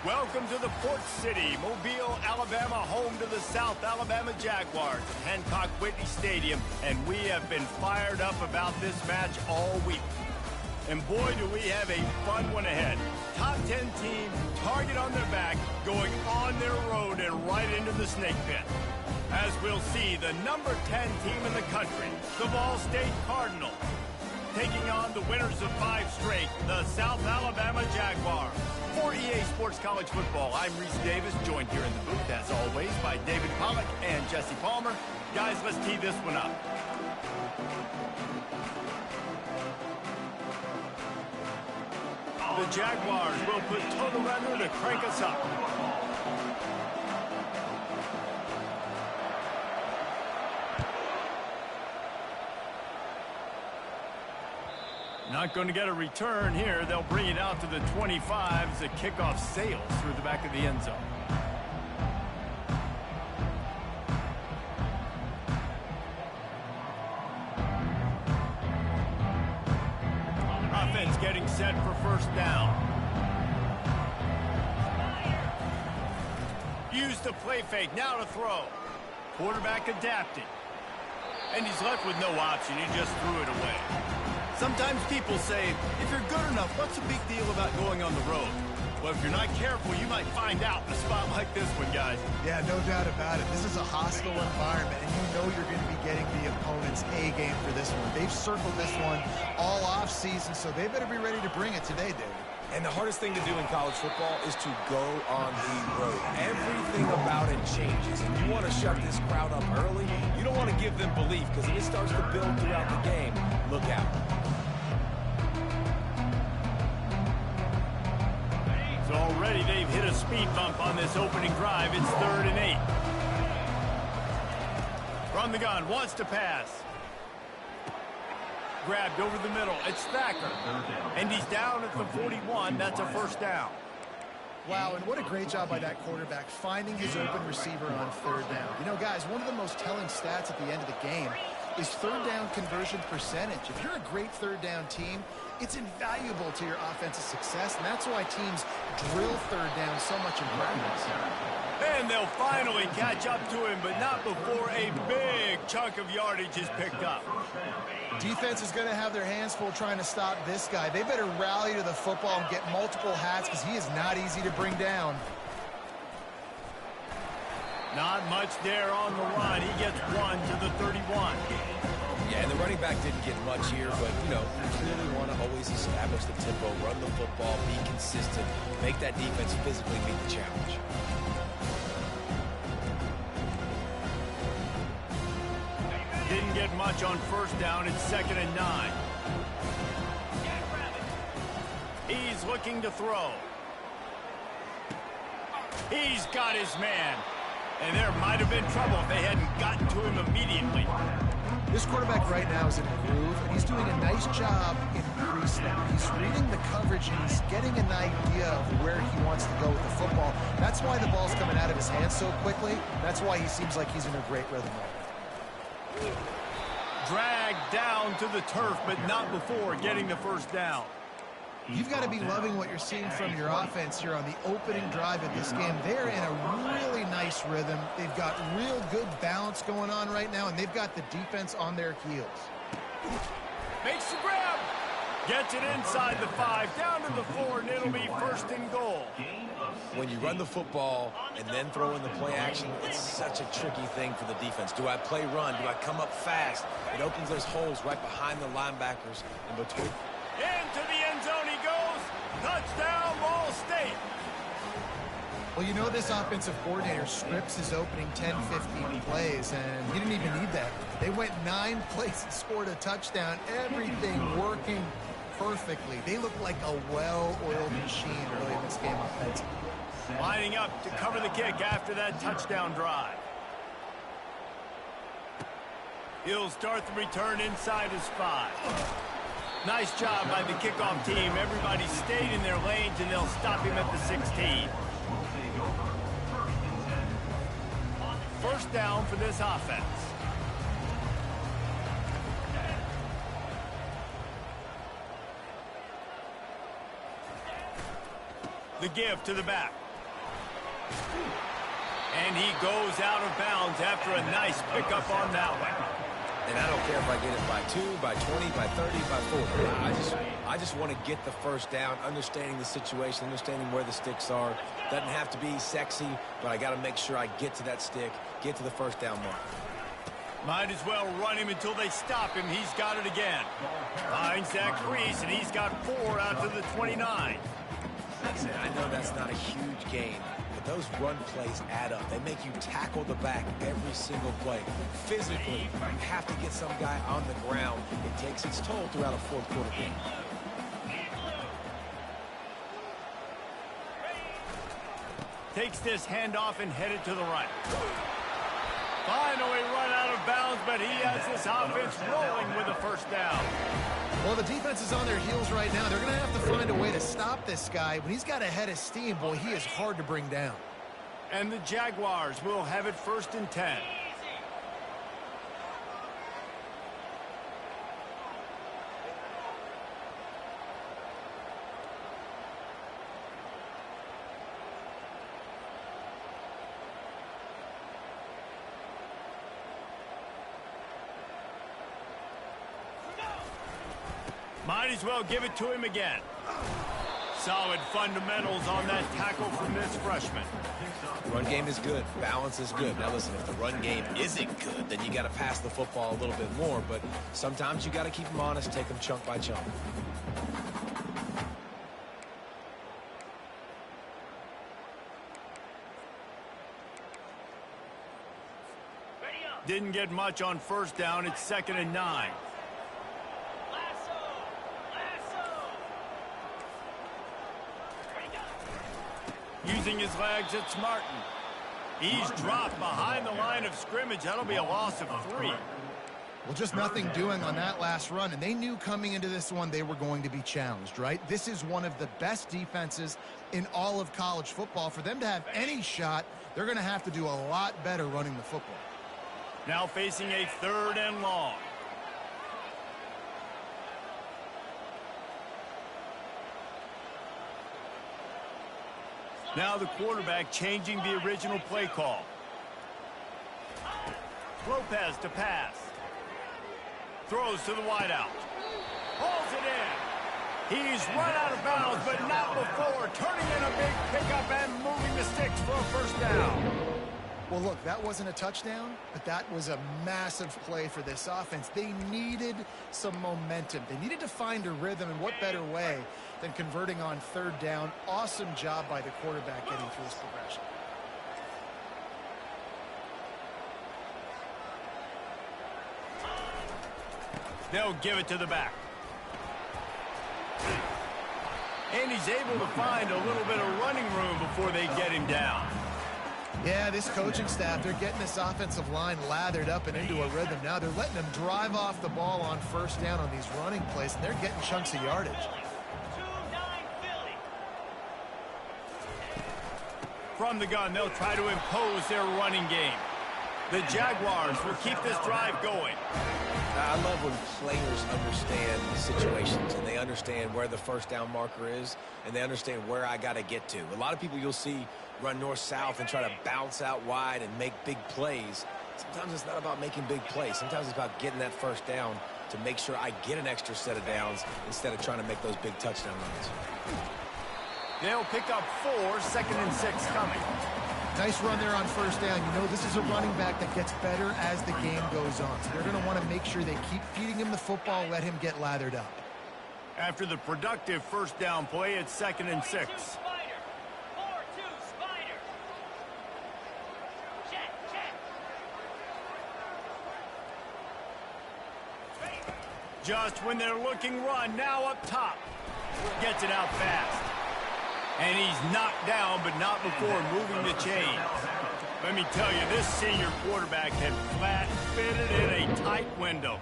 Welcome to the Port City, Mobile, Alabama, home to the South Alabama Jaguars at Hancock Whitney Stadium, and we have been fired up about this match all week. And boy, do we have a fun one ahead. Top 10 team, target on their back, going on their road and right into the snake pit. As we'll see, the number 10 team in the country, the Ball State Cardinals, taking on the winners of 5 straight, the South Alabama Jaguars. For EA Sports College Football, I'm Reese Davis, joined here in the booth, as always, by David Pollack and Jesse Palmer. Guys, let's tee this one up. The Jaguars will put total under to crank us up. Not going to get a return here. They'll bring it out to the 25 as the kickoff sails through the back of the end zone. Offense getting set for first down. Use the play fake. Now to throw. Quarterback adapting. And he's left with no option. He just threw it away. Sometimes people say, if you're good enough, what's the big deal about going on the road? Well, if you're not careful, you might find out in a spot like this one, guys. Yeah, no doubt about it. This is a hostile environment, and you know you're going to be getting the opponent's A game for this one. They've circled this one all off season, so they better be ready to bring it today, David. And the hardest thing to do in college football is to go on the road. Everything about it changes, and you want to shut this crowd up early. You don't want to give them belief, because if it starts to build throughout the game, look out. So already they've hit a speed bump on this opening drive. It's 3rd and 8. From the gun, wants to pass. Grabbed over the middle. It's Thacker. And he's down at the 41. That's a first down. Wow, and what a great job by that quarterback finding his open receiver on 3rd down. You know, guys, one of the most telling stats at the end of the game is 3rd down conversion percentage. If you're a great 3rd down team, it's invaluable to your offensive success, and that's why teams drill 3rd down so much in practice. And they'll finally catch up to him, but not before a big chunk of yardage is picked up. Defense is going to have their hands full trying to stop this guy. They better rally to the football and get multiple hats because he is not easy to bring down. Not much there on the run. He gets 1 to the 31. Yeah, and the running back didn't get much here, but, you know, you clearly want to always establish the tempo, run the football, be consistent, make that defense physically meet the challenge. Didn't get much on first down. It's 2nd and 9. He's looking to throw. He's got his man. And there might have been trouble if they hadn't gotten to him immediately. This quarterback right now is in a groove, and he's doing a nice job in pre-snap. He's reading the coverage, and he's getting an idea of where he wants to go with the football. That's why the ball's coming out of his hands so quickly. That's why he seems like he's in a great rhythm right now. Dragged down to the turf, but not before getting the first down. You've got to be loving what you're seeing from your offense here on the opening drive of this game. They're in a really nice rhythm. They've got real good balance going on right now, and they've got the defense on their heels. Makes the grab. Gets it inside the 5, down to the 4, and it'll be first and goal. When you run the football and then throw in the play action, it's such a tricky thing for the defense. Do I play run? Do I come up fast? It opens those holes right behind the linebackers in between. Into the end zone he goes. Touchdown, Ball State. Well, you know this offensive coordinator scripts his opening 10, 15 plays, and he didn't even need that. They went 9 plays and scored a touchdown. Everything working perfectly. They look like a well-oiled machine early in this game offensively. Lining up to cover the kick after that touchdown drive. He'll start the return inside his 5. Nice job by the kickoff team. Everybody stayed in their lanes, and they'll stop him at the 16. First down for this offense. The give to the back. And he goes out of bounds after a nice pickup on that one. And I don't care if I get it by 2, by 20, by 30, by 40. I just want to get the first down, understanding the situation, understanding where the sticks are. Doesn't have to be sexy, but I got to make sure I get to that stick, get to the first down mark. Might as well run him until they stop him. He's got it again. Finds Zach Reese, and he's got 4 out to the 29. Listen, I know that's not a huge gain, but those run plays add up. They make you tackle the back every single play. Physically, you have to get some guy on the ground. It takes its toll throughout a fourth quarter game. Takes this handoff and headed to the right. Finally run out of bounds, but he has this offense rolling with a first down. Well, the defense is on their heels right now. They're going to have to find a way to stop this guy. When he's got a head of steam, boy, he is hard to bring down. And the Jaguars will have it first and 10. Might as well give it to him again. Solid fundamentals on that tackle from this freshman. Run game is good. Balance is good. Now listen, if the run game isn't good, then you got to pass the football a little bit more. But sometimes you got to keep them honest, take them chunk by chunk. Didn't get much on first down. It's 2nd and 9. Using his legs, it's Martin. He's dropped behind the line of scrimmage. That'll be a loss of 3. Well, just nothing doing on that last run, and they knew coming into this one they were going to be challenged, right? This is one of the best defenses in all of college football. For them to have any shot, they're going to have to do a lot better running the football. Now facing a 3rd and long. Now the quarterback changing the original play call. Lopez to pass. Throws to the wideout. Hauls it in. He's run out of bounds, but not before. Turning in a big pickup and moving the sticks for a first down. Well, look, that wasn't a touchdown, but that was a massive play for this offense. They needed some momentum. They needed to find a rhythm, and what better way than converting on 3rd down. Awesome job by the quarterback getting through his progression. They'll give it to the back. And he's able to find a little bit of running room before they get him down. Yeah, this coaching staff, they're getting this offensive line lathered up and into a rhythm now. They're letting them drive off the ball on first down on these running plays, and they're getting chunks of yardage. From the gun, they'll try to impose their running game. The Jaguars will keep this drive going. I love when players understand situations and they understand where the first down marker is and they understand where I got to get to. A lot of people you'll see run north-south and try to bounce out wide and make big plays. Sometimes it's not about making big plays. Sometimes it's about getting that first down to make sure I get an extra set of downs instead of trying to make those big touchdown runs. They'll pick up 4, 2nd and 6 coming. Nice run there on first down. You know, this is a running back that gets better as the game goes on. So they're going to want to make sure they keep feeding him the football, let him get lathered up. After the productive first down play, it's 2nd and 6. Just when they're looking run, now up top. Gets it out fast. And he's knocked down, but not before moving the chains. Let me tell you, this senior quarterback had flat fitted in a tight window.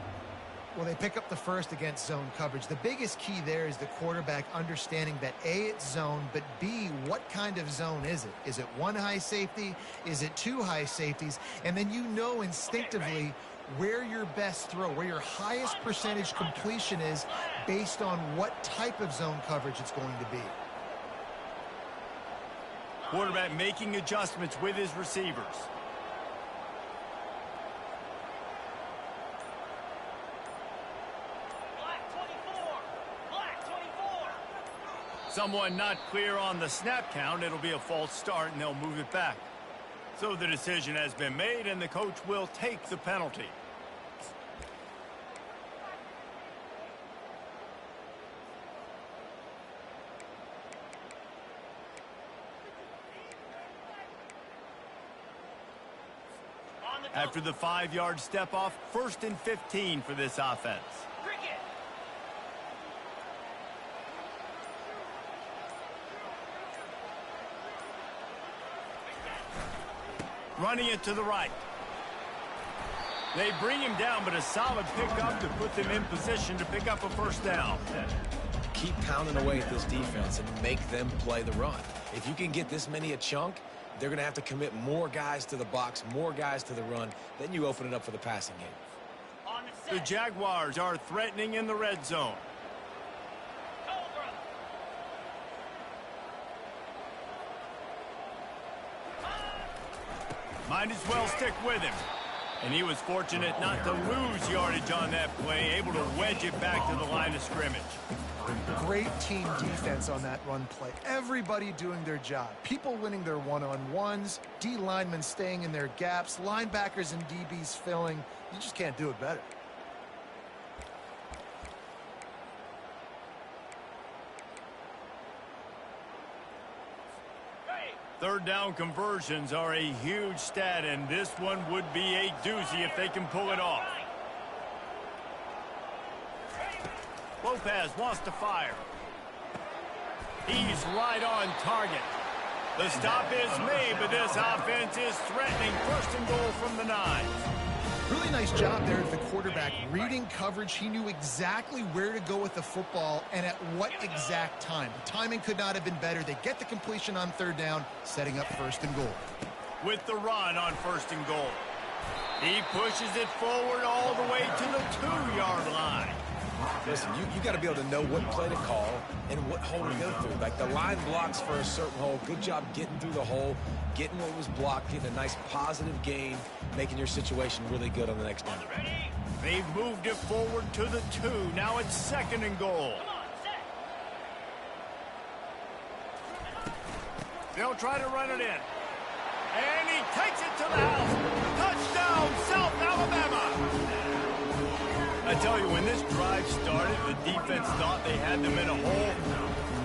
Well, they pick up the first against zone coverage. The biggest key there is the quarterback understanding that A, it's zone, but B, what kind of zone is it? Is it one high safety? Is it two high safeties? And then you know instinctively where your best throw, where your highest percentage completion is based on what type of zone coverage it's going to be. Quarterback making adjustments with his receivers. Black 24. Someone not clear on the snap count. It'll be a false start, and they'll move it back. So the decision has been made, and the coach will take the penalty. After the 5-yard step off, 1st and 15 for this offense. Running it to the right. They bring him down, but a solid pickup to put them in position to pick up a first down. Keep pounding away at this defense and make them play the run. If you can get this many a chunk, they're going to have to commit more guys to the box, more guys to the run. Then you open it up for the passing game. The Jaguars are threatening in the red zone. Might as well stick with him. And he was fortunate not to lose yardage on that play, able to wedge it back to the line of scrimmage. Great team defense on that run play. Everybody doing their job. People winning their one-on-ones, D linemen staying in their gaps, linebackers and DBs filling. You just can't do it better. Third down conversions are a huge stat, and this one would be a doozy if they can pull it off. Lopez wants to fire. He's right on target. The stop is made, but this offense is threatening 1st and goal from the 9. Really nice job there of the quarterback reading coverage. He knew exactly where to go with the football and at what exact time. The timing could not have been better. They get the completion on 3rd down, setting up 1st and goal. With the run on 1st and goal. He pushes it forward all the way to the 2-yard line. Listen, you got to be able to know what play to call and what hole to go through. Like the line blocks for a certain hole. Good job getting through the hole, getting what was blocked, getting a nice positive gain, making your situation really good on the next down. They've moved it forward to the 2. Now it's 2nd and goal. They'll try to run it in. And he takes it to the house. Touchdown, South Alabama. I tell you, when this drive started, the defense thought they had them in a hole.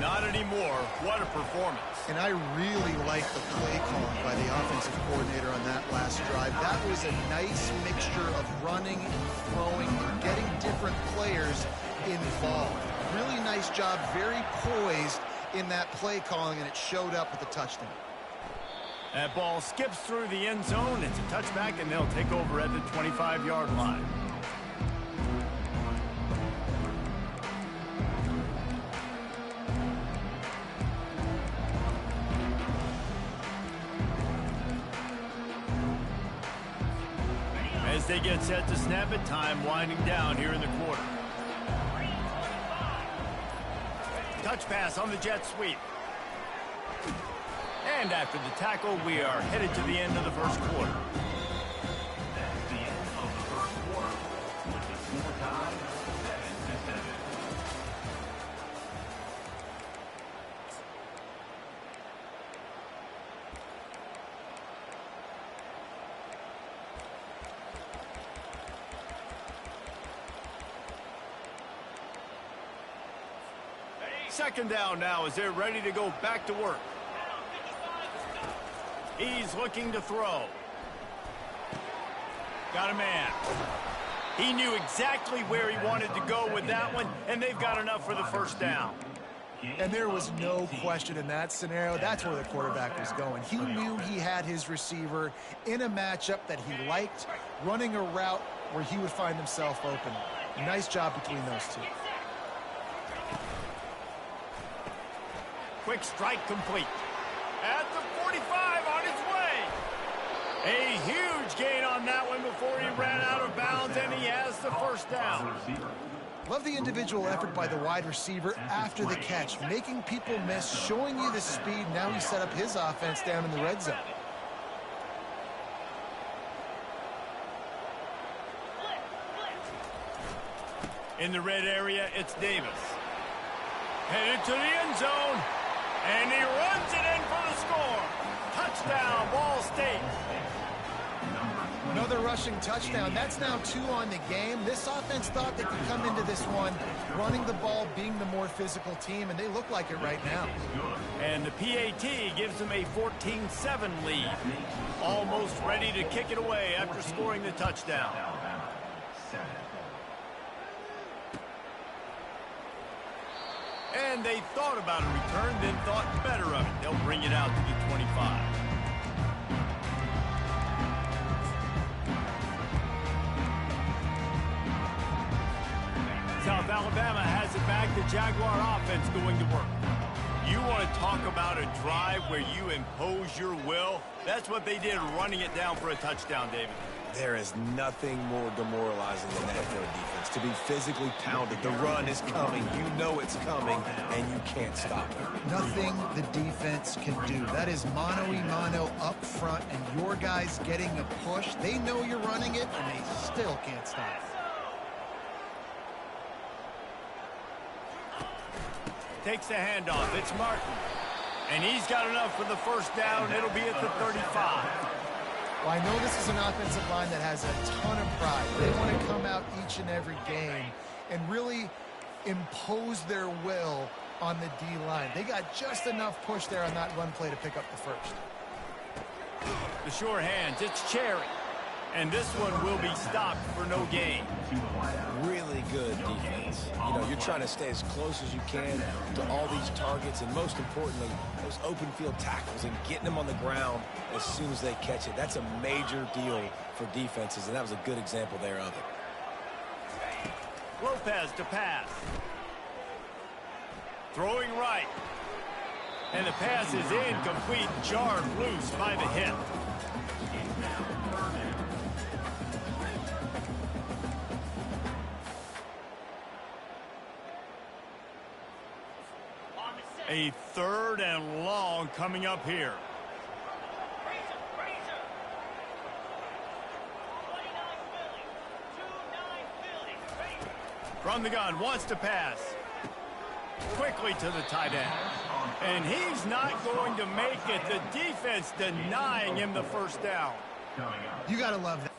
Not anymore. What a performance. And I really like the play calling by the offensive coordinator on that last drive. That was a nice mixture of running and throwing and getting different players involved. Really nice job, very poised in that play calling, and it showed up with the touchdown. That ball skips through the end zone. It's a touchback, and they'll take over at the 25-yard line. As As they get set to snap it, time winding down here in the quarter. Touch pass on the jet sweep. And after the tackle, we are headed to the end of the first quarter. That's the end of the first quarter. With the score tied 7-7. Second down now as they're ready to go back to work. He's looking to throw. Got a man. He knew exactly where he wanted to go with that one, and they've got enough for the first down. And there was no question in that scenario. That's where the quarterback was going. He knew he had his receiver in a matchup that he liked, running a route where he would find himself open. Nice job between those two. Quick strike complete. At the 45 on its way. A huge gain on that one before he ran out of bounds, and he has the first down. Love the individual effort by the wide receiver after the catch, making people miss, showing you the speed. Now he set up his offense down in the red zone. In the red area, it's Davis. Headed to the end zone. And he runs it in for the score. Touchdown, Ball State. Another rushing touchdown. That's now 2 on the game. This offense thought they could come into this one running the ball, being the more physical team, and they look like it right now. And the PAT gives them a 14-7 lead. Almost ready to kick it away after scoring the touchdown. And they thought about a return, then thought better of it. They'll bring it out to the 25. South Alabama has it back. The Jaguar offense going to work. You want to talk about a drive where you impose your will? That's what they did, running it down for a touchdown, David. There is nothing more demoralizing than that for a defense. To be physically pounded. The run is coming. You know it's coming, and you can't stop it. Nothing the defense can do. That is mano-a-mano up front, and your guys getting a push. They know you're running it, and they still can't stop it. Takes the handoff. It's Martin. And he's got enough for the first down. It'll be at the 35. Well, I know this is an offensive line that has a ton of pride. They want to come out each and every game and really impose their will on the D-line. They got just enough push there on that run play to pick up the first. The sure hands. It's Cherry. And this one will be stopped for no gain. Really good defense. You know, you're trying to stay as close as you can to all these targets, and most importantly, those open field tackles and getting them on the ground as soon as they catch it. That's a major deal for defenses, and that was a good example there of it. Lopez to pass. Throwing right. And the pass is incomplete, jarred loose by the hip. A 3rd and long coming up here. From the gun, wants to pass. Quickly to the tight end. And he's not going to make it. The defense denying him the first down. You got to love that.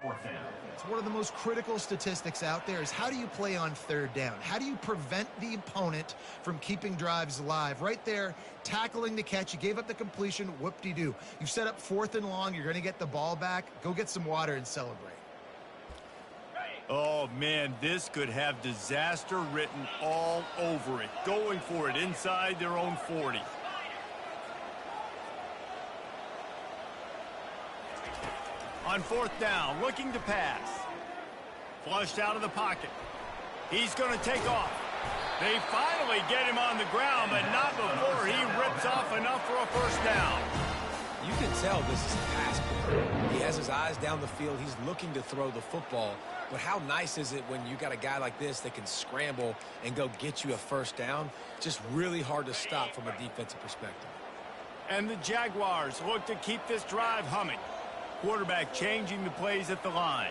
Fourth down. It's one of the most critical statistics out there is how do you play on third down? How do you prevent the opponent from keeping drives alive? Right there, tackling the catch. You gave up the completion. Whoop-de-doo. You've set up 4th and long. You're going to get the ball back. Go get some water and celebrate. Oh, man, this could have disaster written all over it. Going for it inside their own 40. On 4th down, looking to pass. Flushed out of the pocket. He's going to take off. They finally get him on the ground, but not before he rips off enough for a first down. You can tell this is a pass play. He has his eyes down the field. He's looking to throw the football. But how nice is it when you got a guy like this that can scramble and go get you a first down? Just really hard to stop from a defensive perspective. And the Jaguars look to keep this drive humming. Quarterback changing the plays at the line.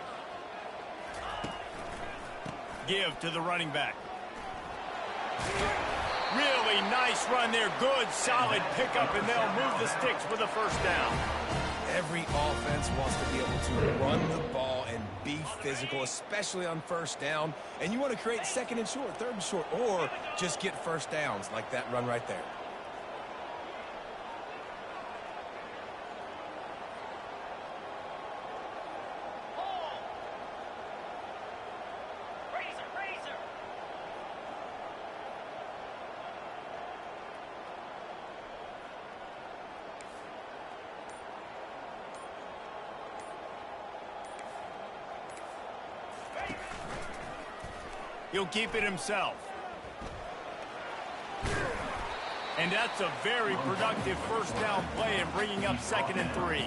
Give to the running back. Really nice run there. Good, solid pickup, and they'll move the sticks for the first down. Every offense wants to be able to run the ball and be physical, especially on first down. And you want to create 2nd and short, 3rd and short, or just get first downs like that run right there. He'll keep it himself. And that's a very productive first down play and bringing up 2nd and 3.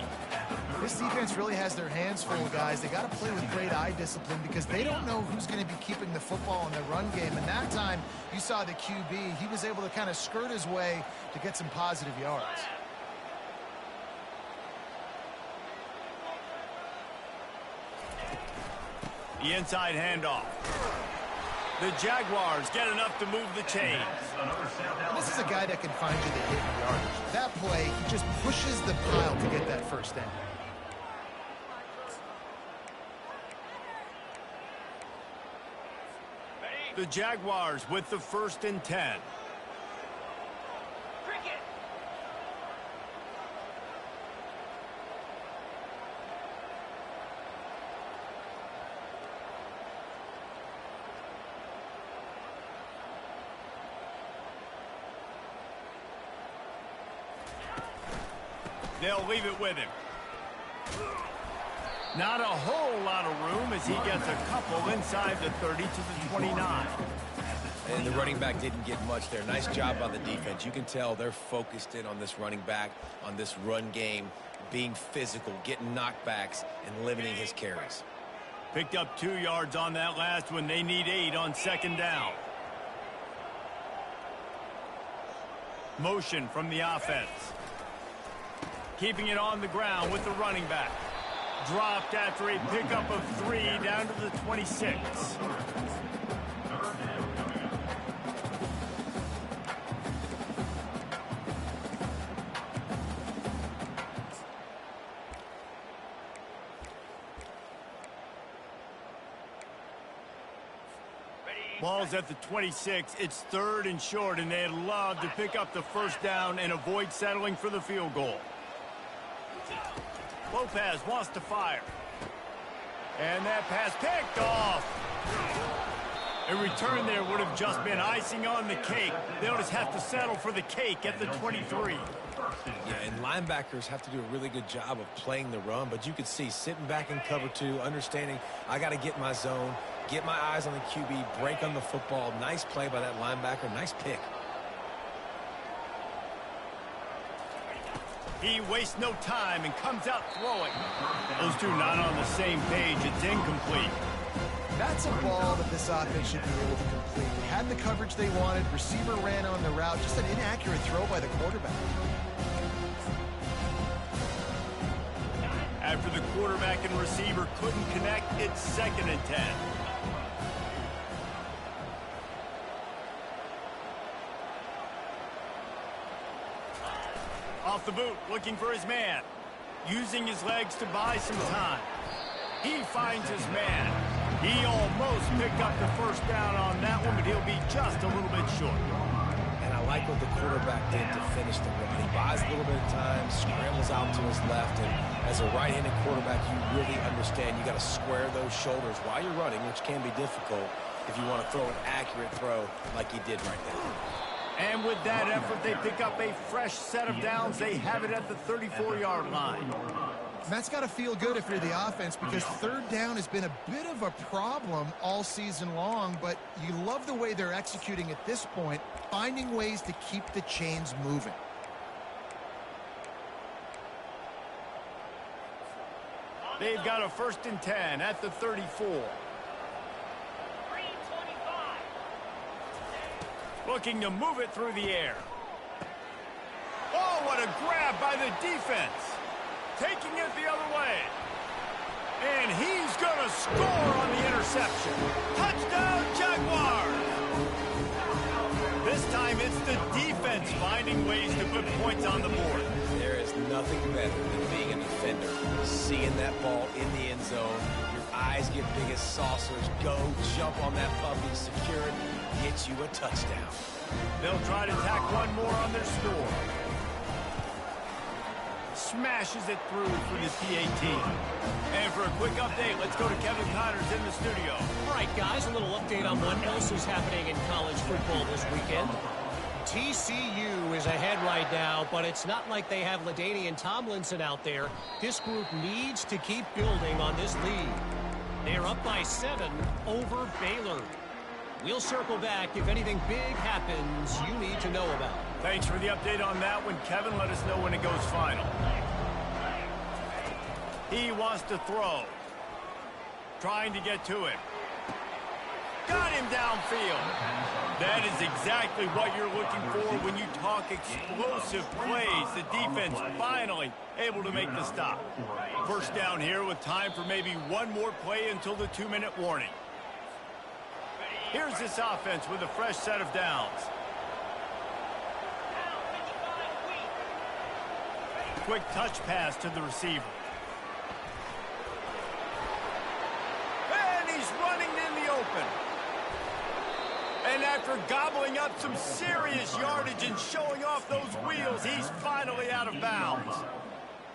This defense really has their hands full, guys. They got to play with great eye discipline because they don't know who's going to be keeping the football in the run game. And that time, you saw the QB. He was able to kind of skirt his way to get some positive yards. The inside handoff. The Jaguars get enough to move the chains. This is a guy that can find you the hidden yardage. That play, he just pushes the pile to get that first down. The Jaguars with the 1st and 10. They'll leave it with him. Not a whole lot of room as he gets a couple inside the 30 to the 29. And the running back didn't get much there. Nice job by the defense. You can tell they're focused in on this running back, on this run game, being physical, getting knockbacks, and limiting his carries. Picked up 2 yards on that last one. They need 8 on 2nd down. Motion from the offense. Keeping it on the ground with the running back. Dropped after a pickup of 3 down to the 26. Ball's at the 26. It's 3rd and short, and they'd love to pick up the first down and avoid settling for the field goal. Lopez wants to fire. And that pass picked off. A return there would have just been icing on the cake. They'll just have to settle for the cake at the 23. Yeah, and linebackers have to do a really good job of playing the run, but you could see sitting back in cover 2, understanding I got to get my zone, get my eyes on the QB, break on the football. Nice play by that linebacker. Nice pick. He wastes no time and comes out throwing. Those two not on the same page. It's incomplete. That's a ball that this offense should be able to complete. They had the coverage they wanted. Receiver ran on the route. Just an inaccurate throw by the quarterback. After the quarterback and receiver couldn't connect, it's 2nd and 10. Off the boot, looking for his man. Using his legs to buy some time. He finds his man. He almost picked up the first down on that one, but he'll be just a little bit short. And I like what the quarterback did to finish the run. He buys a little bit of time, scrambles out to his left, and as a right-handed quarterback, you really understand you got to square those shoulders while you're running, which can be difficult if you want to throw an accurate throw like he did right now. And with that effort, they pick up a fresh set of downs. They have it at the 34-yard line. That's got to feel good if you're the offense, because third down has been a bit of a problem all season long, but you love the way they're executing at this point, finding ways to keep the chains moving. They've got a 1st and 10 at the 34. Looking to move it through the air. Oh, what a grab by the defense. Taking it the other way. And he's going to score on the interception. Touchdown, Jaguars! This time it's the defense finding ways to put points on the board. There is nothing better than being a defender. Seeing that ball in the end zone, your eyes get big as saucers. Go, jump on that puppy, secure it, get you a touchdown. They'll try to tack one more on their score. Smashes it through for the PAT. And for a quick update, let's go to Kevin Connors in the studio. All right, guys, a little update on what else is happening in college football this weekend. TCU is ahead right now, but it's not like they have LaDainian Tomlinson out there. This group needs to keep building on this lead. They're up by 7 over Baylor. We'll circle back if anything big happens you need to know about. Thanks for the update on that one, Kevin. Let us know when it goes final. He wants to throw. Trying to get to it. Got him downfield. That is exactly what you're looking for when you talk explosive plays. The defense finally able to make the stop. First down here with time for maybe one more play until the 2-minute warning. Here's this offense with a fresh set of downs. Quick touch pass to the receiver. And he's running in the open. And after gobbling up some serious yardage and showing off those wheels, he's finally out of bounds.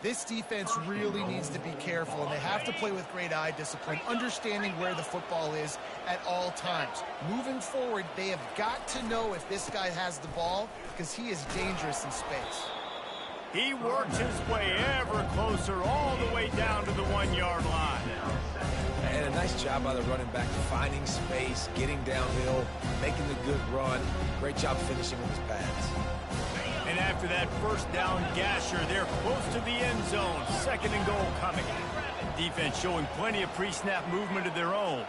This defense really needs to be careful, and they have to play with great eye discipline, understanding where the football is at all times. Moving forward, they have got to know if this guy has the ball, because he is dangerous in space. He works his way ever closer all the way down to the 1-yard line. And a nice job by the running back, finding space, getting downhill, making the good run. Great job finishing with his pads. And after that first down gasher, they're close to the end zone. 2nd and goal coming. Defense showing plenty of pre-snap movement of their own.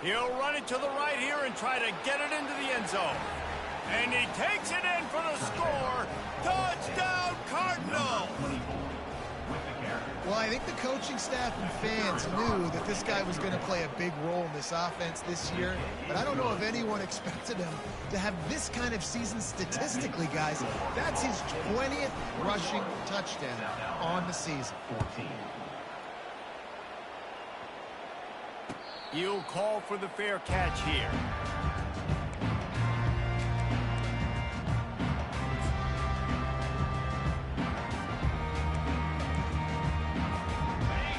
He'll run it to the right here and try to get it into the end zone. And he takes it in for the score. Touchdown, Cardinals! Well, I think the coaching staff and fans knew that this guy was going to play a big role in this offense this year, but I don't know if anyone expected him to have this kind of season statistically, guys. That's his 20th rushing touchdown on the season. You'll call for the fair catch here.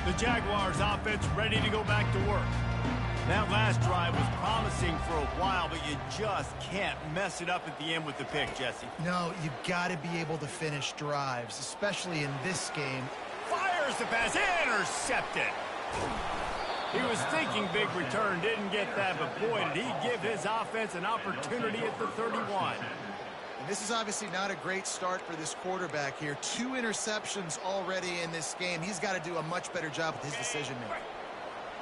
The Jaguars offense ready to go back to work. That last drive was promising for a while, but you just can't mess it up at the end with the pick, Jesse. No, you've got to be able to finish drives, especially in this game. Fires the pass, intercepted. He was thinking big return, didn't get that, but boy, did he give his offense an opportunity at the 31. And this is obviously not a great start for this quarterback here. 2 interceptions already in this game. He's got to do a much better job with his decision-making.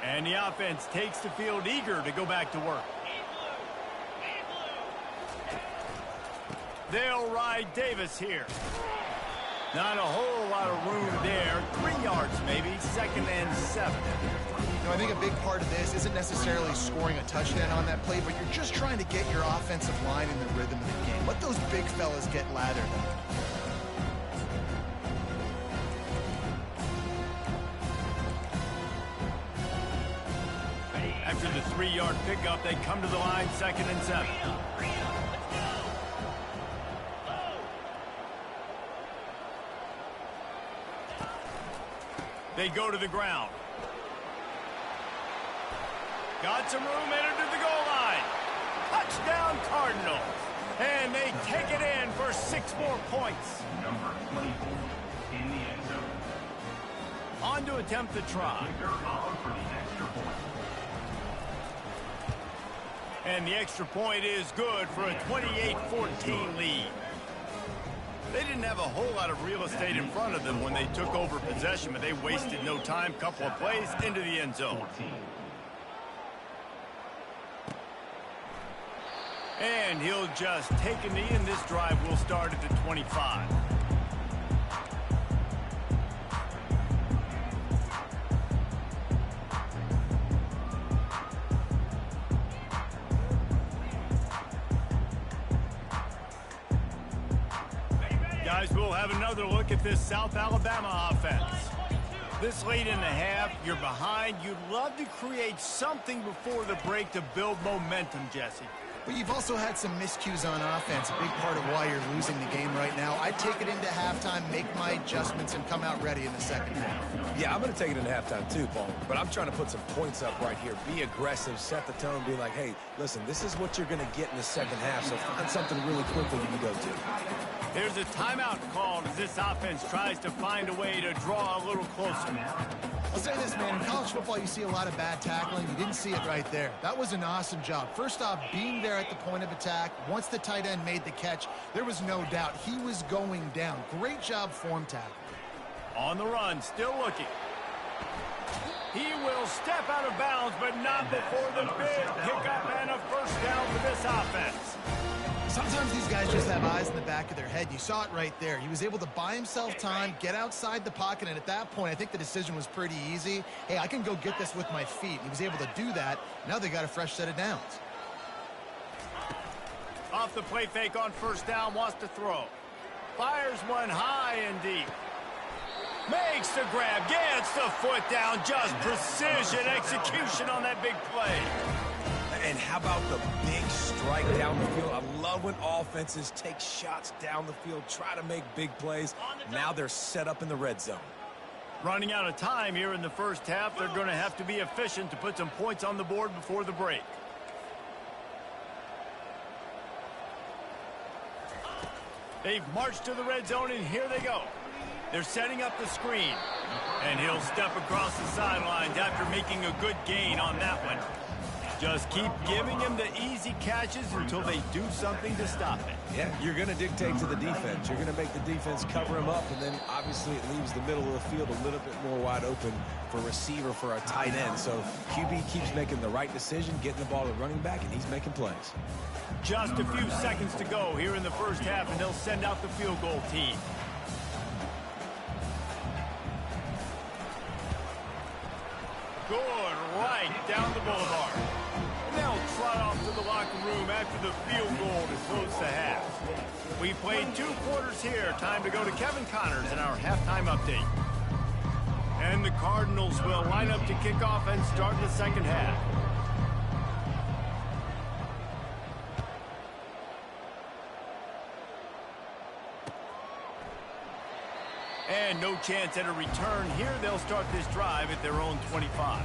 And the offense takes the field eager to go back to work. They'll ride Davis here. Not a whole lot of room there. 3 yards maybe, 2nd and 7. You know, I think a big part of this isn't necessarily scoring a touchdown on that play, but you're just trying to get your offensive line in the rhythm of the game. Let those big fellas get lathered up. After the 3-yard pickup, they come to the line 2nd and 7. They go to the ground. Got some room, entered to the goal line. Touchdown Cardinals. And they take it in for 6 more points. Number 24 in the end zone. On to attempt the try. Kicker followed for the extra point. And the extra point is good for a 28-14 lead. They didn't have a whole lot of real estate in front of them when they took over possession, but they wasted no time. Couple of plays into the end zone. 14. And he'll just take a knee, and this drive will start at the 25. Guys, we'll have another look at this South Alabama offense. This late in the half, you're behind. You'd love to create something before the break to build momentum, Jesse. But you've also had some miscues on offense, a big part of why you're losing the game right now. I'd take it into halftime, make my adjustments, and come out ready in the second half. Yeah, I'm going to take it into halftime too, Paul. But I'm trying to put some points up right here. Be aggressive, set the tone, be like, hey, listen, this is what you're going to get in the second half, so find something really quickly you can go to. There's a timeout called as this offense tries to find a way to draw a little closer. I'll say this, man. In college football, you see a lot of bad tackling. You didn't see it right there. That was an awesome job. First off, being there at the point of attack. Once the tight end made the catch, there was no doubt he was going down. Great job form tackling. On the run, still looking. He will step out of bounds, but not before the big pickup and a first down for this offense. Sometimes these guys just have eyes in the back of their head. You saw it right there. He was able to buy himself time, get outside the pocket, and at that point, I think the decision was pretty easy. Hey, I can go get this with my feet. He was able to do that. Now they got a fresh set of downs. Off the play fake on first down, wants to throw. Fires one high and deep. Makes the grab, gets the foot down, just precision execution on that big play. And how about the big strike down the field? I love when offenses take shots down the field, try to make big plays. Now they're set up in the red zone. Running out of time here in the first half, they're going to have to be efficient to put some points on the board before the break. They've marched to the red zone, and here they go. They're setting up the screen. And he'll step across the sidelines after making a good gain on that one. Just keep giving him the easy catches until they do something to stop it. Yeah, you're going to dictate to the defense. You're going to make the defense cover him up, and then obviously it leaves the middle of the field a little bit more wide open for receiver for a tight end. So QB keeps making the right decision, getting the ball to running back, and he's making plays. Just a few seconds to go here in the first half, and they'll send out the field goal team. Good, right down the boulevard. They'll trot off to the locker room after the field goal to close the half. We played 2 quarters here. Time to go to Kevin Connors in our halftime update. And the Cardinals will line up to kick off and start the second half. And no chance at a return here. They'll start this drive at their own 25.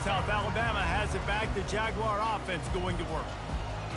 South Alabama has it back. The Jaguar offense going to work.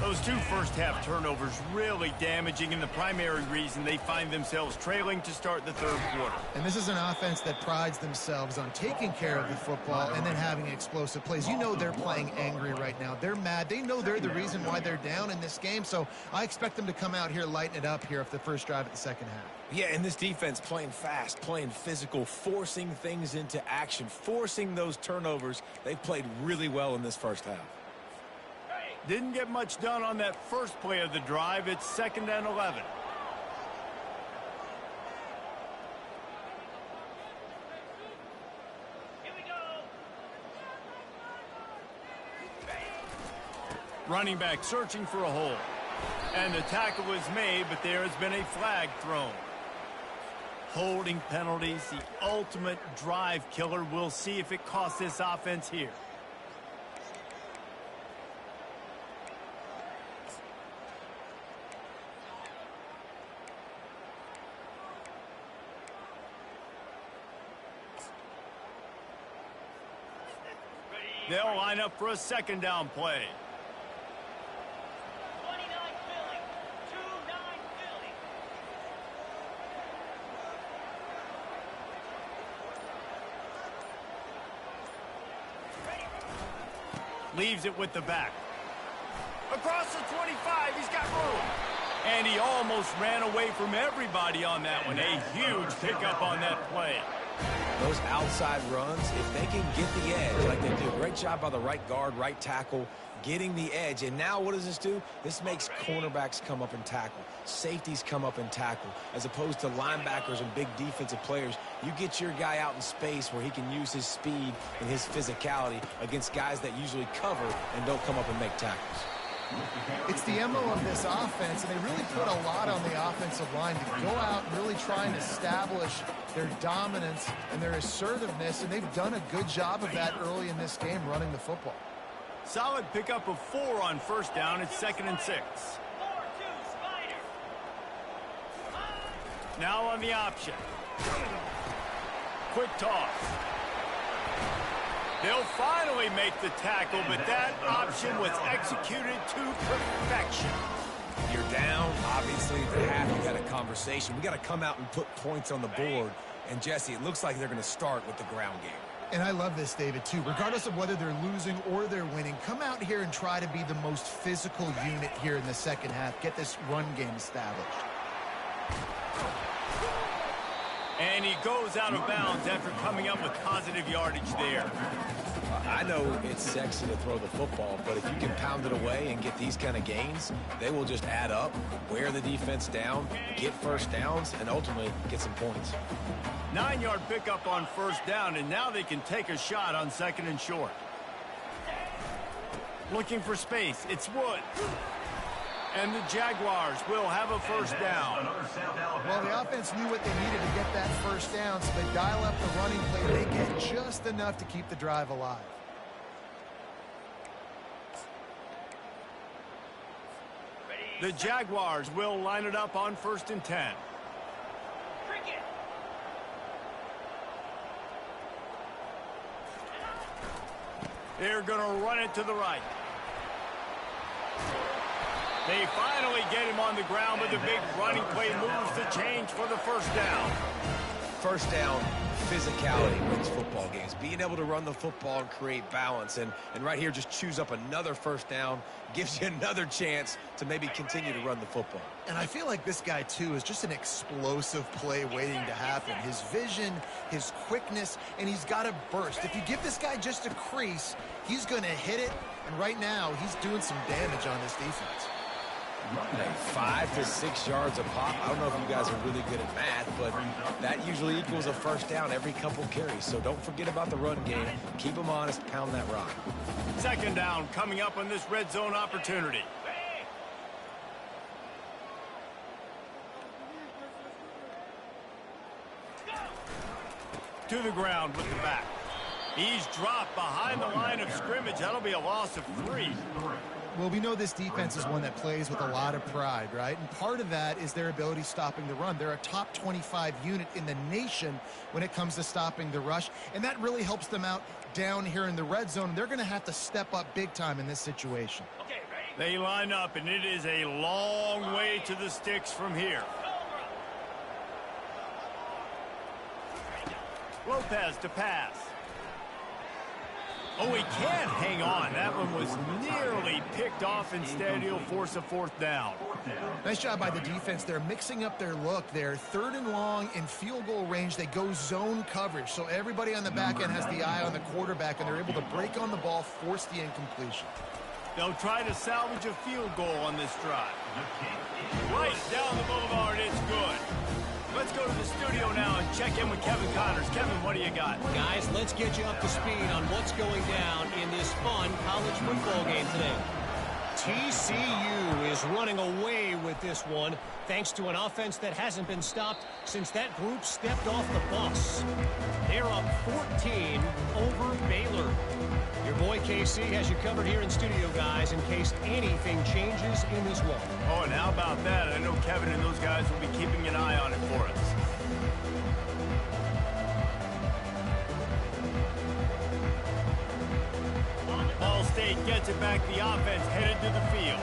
Those 2 first-half turnovers really damaging, and the primary reason they find themselves trailing to start the third quarter. And this is an offense that prides themselves on taking care of the football and then having explosive plays. You know they're playing angry right now. They're mad. They know they're the reason why they're down in this game, so I expect them to come out here, lighten it up here for the first drive of the second half. Yeah, and this defense playing fast, playing physical, forcing things into action, forcing those turnovers. They've played really well in this first half. Didn't get much done on that first play of the drive. It's 2nd and 11. Running back searching for a hole. And the tackle is made, but there has been a flag thrown. Holding penalties, the ultimate drive killer. We'll see if it costs this offense here. They'll line up for a second down play. 29 Philly. 2-9 Philly. Leaves it with the back. Across the 25, he's got room. And he almost ran away from everybody on that one. A huge pickup on that play. Those outside runs, if they can get the edge, like they do, great job by the right guard, right tackle, getting the edge. And now what does this do? This makes cornerbacks come up and tackle. Safeties come up and tackle. As opposed to linebackers and big defensive players, you get your guy out in space where he can use his speed and his physicality against guys that usually cover and don't come up and make tackles. It's the MO of this offense, and they really put a lot on the offensive line to go out and really try and establish their dominance and their assertiveness, and they've done a good job of that early in this game running the football. Solid pickup of 4 on first down. It's 2nd and 6. 4-2 Spider. Now on the option. Quick toss. They'll finally make the tackle, but that option was executed to perfection. You're down. Obviously, at the half, you had a conversation. We got to come out and put points on the board. And, Jesse, it looks like they're going to start with the ground game. And I love this, David, too. Regardless of whether they're losing or they're winning, come out here and try to be the most physical unit here in the second half. Get this run game established. And he goes out of bounds after coming up with positive yardage there. I know it's sexy to throw the football, but if you can pound it away and get these kind of gains, they will just add up, wear the defense down, get first downs, and ultimately get some points. 9-yard pickup on first down, and now they can take a shot on 2nd and short. Looking for space. It's Wood. And the Jaguars will have a first down. Well, the offense knew what they needed to get that first down, so they dial up the running play. They get just enough to keep the drive alive. The Jaguars will line it up on 1st and 10. Cricket. They're going to run it to the right. They finally get him on the ground, but the big running play moves the change for the first down. First down, physicality wins football games. Being able to run the football and create balance. And right here, just choose up another first down, gives you another chance to maybe continue to run the football. And I feel like this guy, too, is just an explosive play waiting to happen. His vision, his quickness, and he's got a burst. If you give this guy just a crease, he's going to hit it. And right now, he's doing some damage on this defense. 5 to 6 yards a pop. I don't know if you guys are really good at math, but that usually equals a first down every couple carries. So don't forget about the run game. Keep them honest. Pound that rock. 2nd down coming up on this red zone opportunity. To the ground with the back. He's dropped behind the line of scrimmage. That'll be a loss of 3. Well, we know this defense is one that plays with a lot of pride, right? And part of that is their ability stopping the run. They're a top 25 unit in the nation when it comes to stopping the rush, and that really helps them out down here in the red zone. They're going to have to step up big time in this situation. Okay, ready? They line up, and it is a long way to the sticks from here. Lopez to pass. Oh, he can't hang on. That one was nearly picked off. Instead, he'll force a 4th down. Nice job by the defense. They're mixing up their look there. 3rd and long in field goal range. They go zone coverage. So everybody on the back end has the eye on the quarterback, and they're able to break on the ball, force the incompletion. They'll try to salvage a field goal on this drive. Right down the boulevard. It's good. Let's go to the studio now and check in with Kevin Connors. Kevin, what do you got? Guys, let's get you up to speed on what's going down in this fun college football game today. TCU is running away with this one, thanks to an offense that hasn't been stopped since that group stepped off the bus. They're up 14 over Baylor. Your boy KC has you covered here in studio, guys, in case anything changes in this one. Oh, and how about that? I know Kevin and those guys will be keeping an eye on it for us. Ball State gets it back. The offense headed to the field.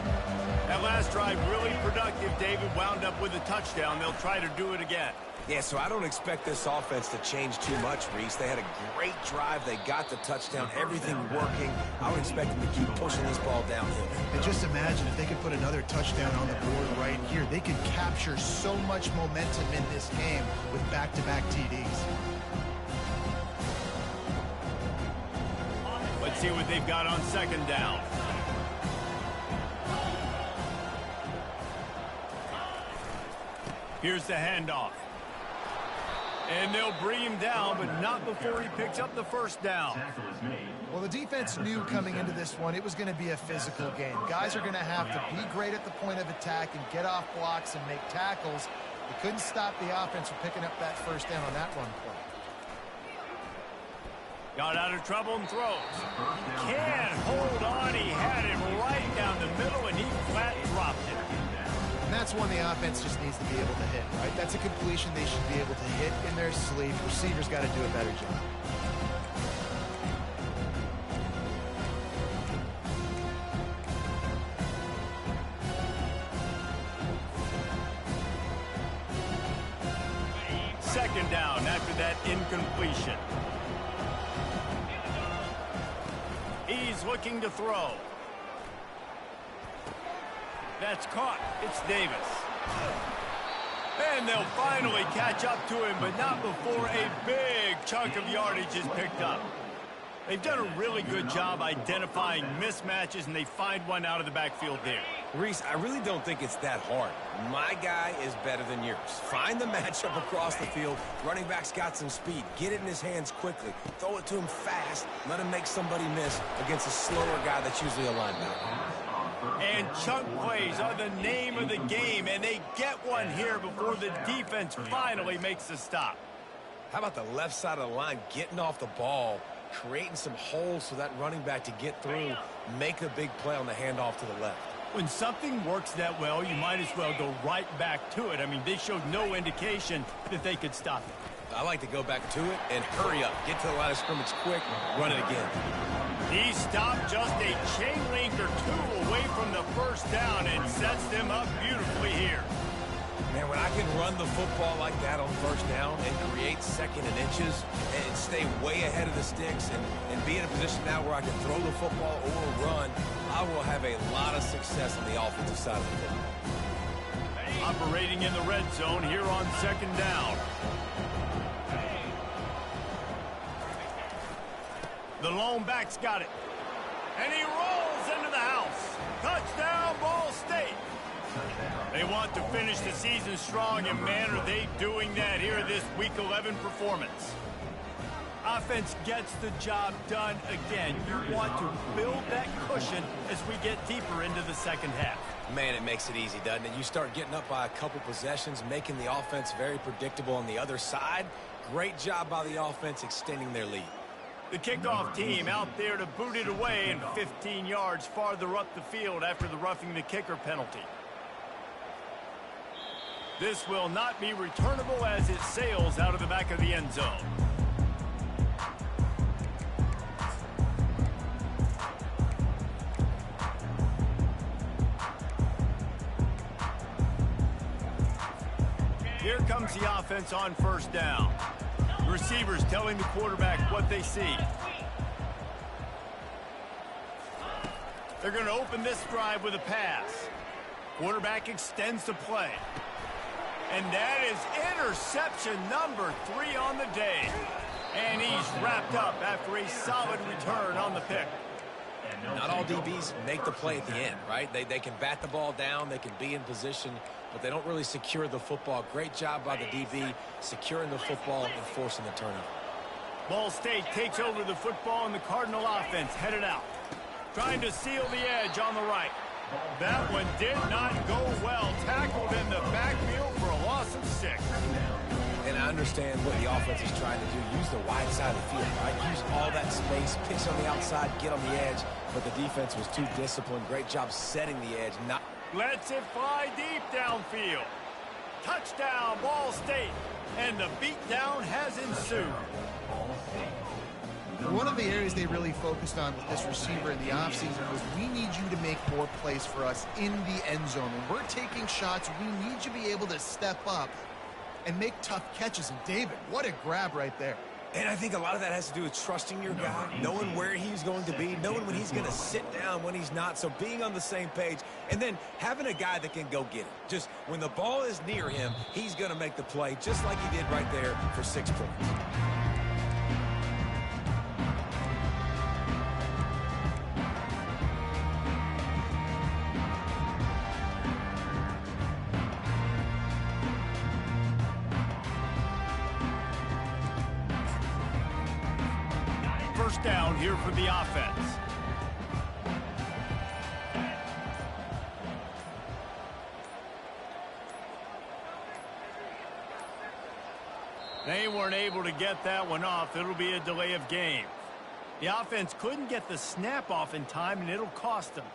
That last drive really productive. David wound up with a touchdown. They'll try to do it again. Yeah, so I don't expect this offense to change too much, Reese. They had a great drive. They got the touchdown, everything working. I would expect them to keep pushing this ball downhill. And just imagine if they could put another touchdown on the board right here. They could capture so much momentum in this game with back-to-back TDs. Let's see what they've got on second down. Here's the handoff. And they'll bring him down, but not before he picks up the first down. Well, the defense knew coming into this one it was going to be a physical game. Guys are going to have to be great at the point of attack and get off blocks and make tackles. They couldn't stop the offense from picking up that first down on that run play. Got out of trouble and throws. Can't hold on. He had it right down the middle, and he flat dropped it. And that's one the offense just needs to be able to hit, right? That's a completion they should be able to hit in their sleep. Receivers got to do a better job. Second down after that incompletion. He's looking to throw. That's caught. It's Davis. And they'll finally catch up to him, but not before a big chunk of yardage is picked up. They've done a really good job identifying mismatches, and they find one out of the backfield there. Reese, I really don't think it's that hard. My guy is better than yours. Find the matchup across the field. Running back's got some speed. Get it in his hands quickly. Throw it to him fast. Let him make somebody miss against a slower guy that's usually a linebacker. And chunk plays are the name of the game, and they get one here before the defense finally makes a stop. How about the left side of the line getting off the ball, creating some holes for that running back to get through, make the big play on the handoff to the left. When something works that well, you might as well go right back to it. I mean, they showed no indication that they could stop it. I like to go back to it and hurry up. Get to the line of scrimmage quick, run it again. He stopped just a chain link or two away from the first down and sets them up beautifully here. Man, when I can run the football like that on first down and create second and inches and stay way ahead of the sticks and be in a position now where I can throw the football or run, I will have a lot of success on the offensive side of the football. Operating in the red zone here on second down. The lone back's got it. And he rolls into the house. Touchdown, Ball State. They want to finish the season strong, and man, are they doing that here in this Week 11 performance. Offense gets the job done again. You want to build that cushion as we get deeper into the second half. Man, it makes it easy, doesn't it? You start getting up by a couple possessions, making the offense very predictable on the other side. Great job by the offense extending their lead. The kickoff team out there to boot it away and 15 yards farther up the field after the roughing the kicker penalty. This will not be returnable as it sails out of the back of the end zone. Here comes the offense on first down. Receivers telling the quarterback what they see. They're going to open this drive with a pass. Quarterback extends the play. And that is interception number 3 on the day. And he's wrapped up after a solid return on the pick. Not all DBs make the play at the end, right? They can bat the ball down, they can be in position, but they don't really secure the football. Great job by the DB securing the football and forcing the turnover. Ball State takes over the football, and the Cardinal offense headed out. Trying to seal the edge on the right. That one did not go well. Tackled in the backfield for a loss of 6. And I understand what the offense is trying to do. Use the wide side of the field, right? Use all that space, pitch on the outside, get on the edge. But the defense was too disciplined. Great job setting the edge. Lets it fly deep downfield. Touchdown, Ball State. And the beatdown has ensued. One of the areas they really focused on with this receiver in the offseason was we need you to make more plays for us in the end zone. When we're taking shots, we need you to be able to step up and make tough catches. And David, what a grab right there. And I think a lot of that has to do with trusting your guy, knowing where he's going to be, knowing when he's going to sit down, when he's not. So being on the same page, and then having a guy that can go get it. Just when the ball is near him, he's going to make the play, just like he did right there for 6 points. First down here for the offense. They weren't able to get that one off. It'll be a delay of game. The offense couldn't get the snap off in time, and it'll cost them.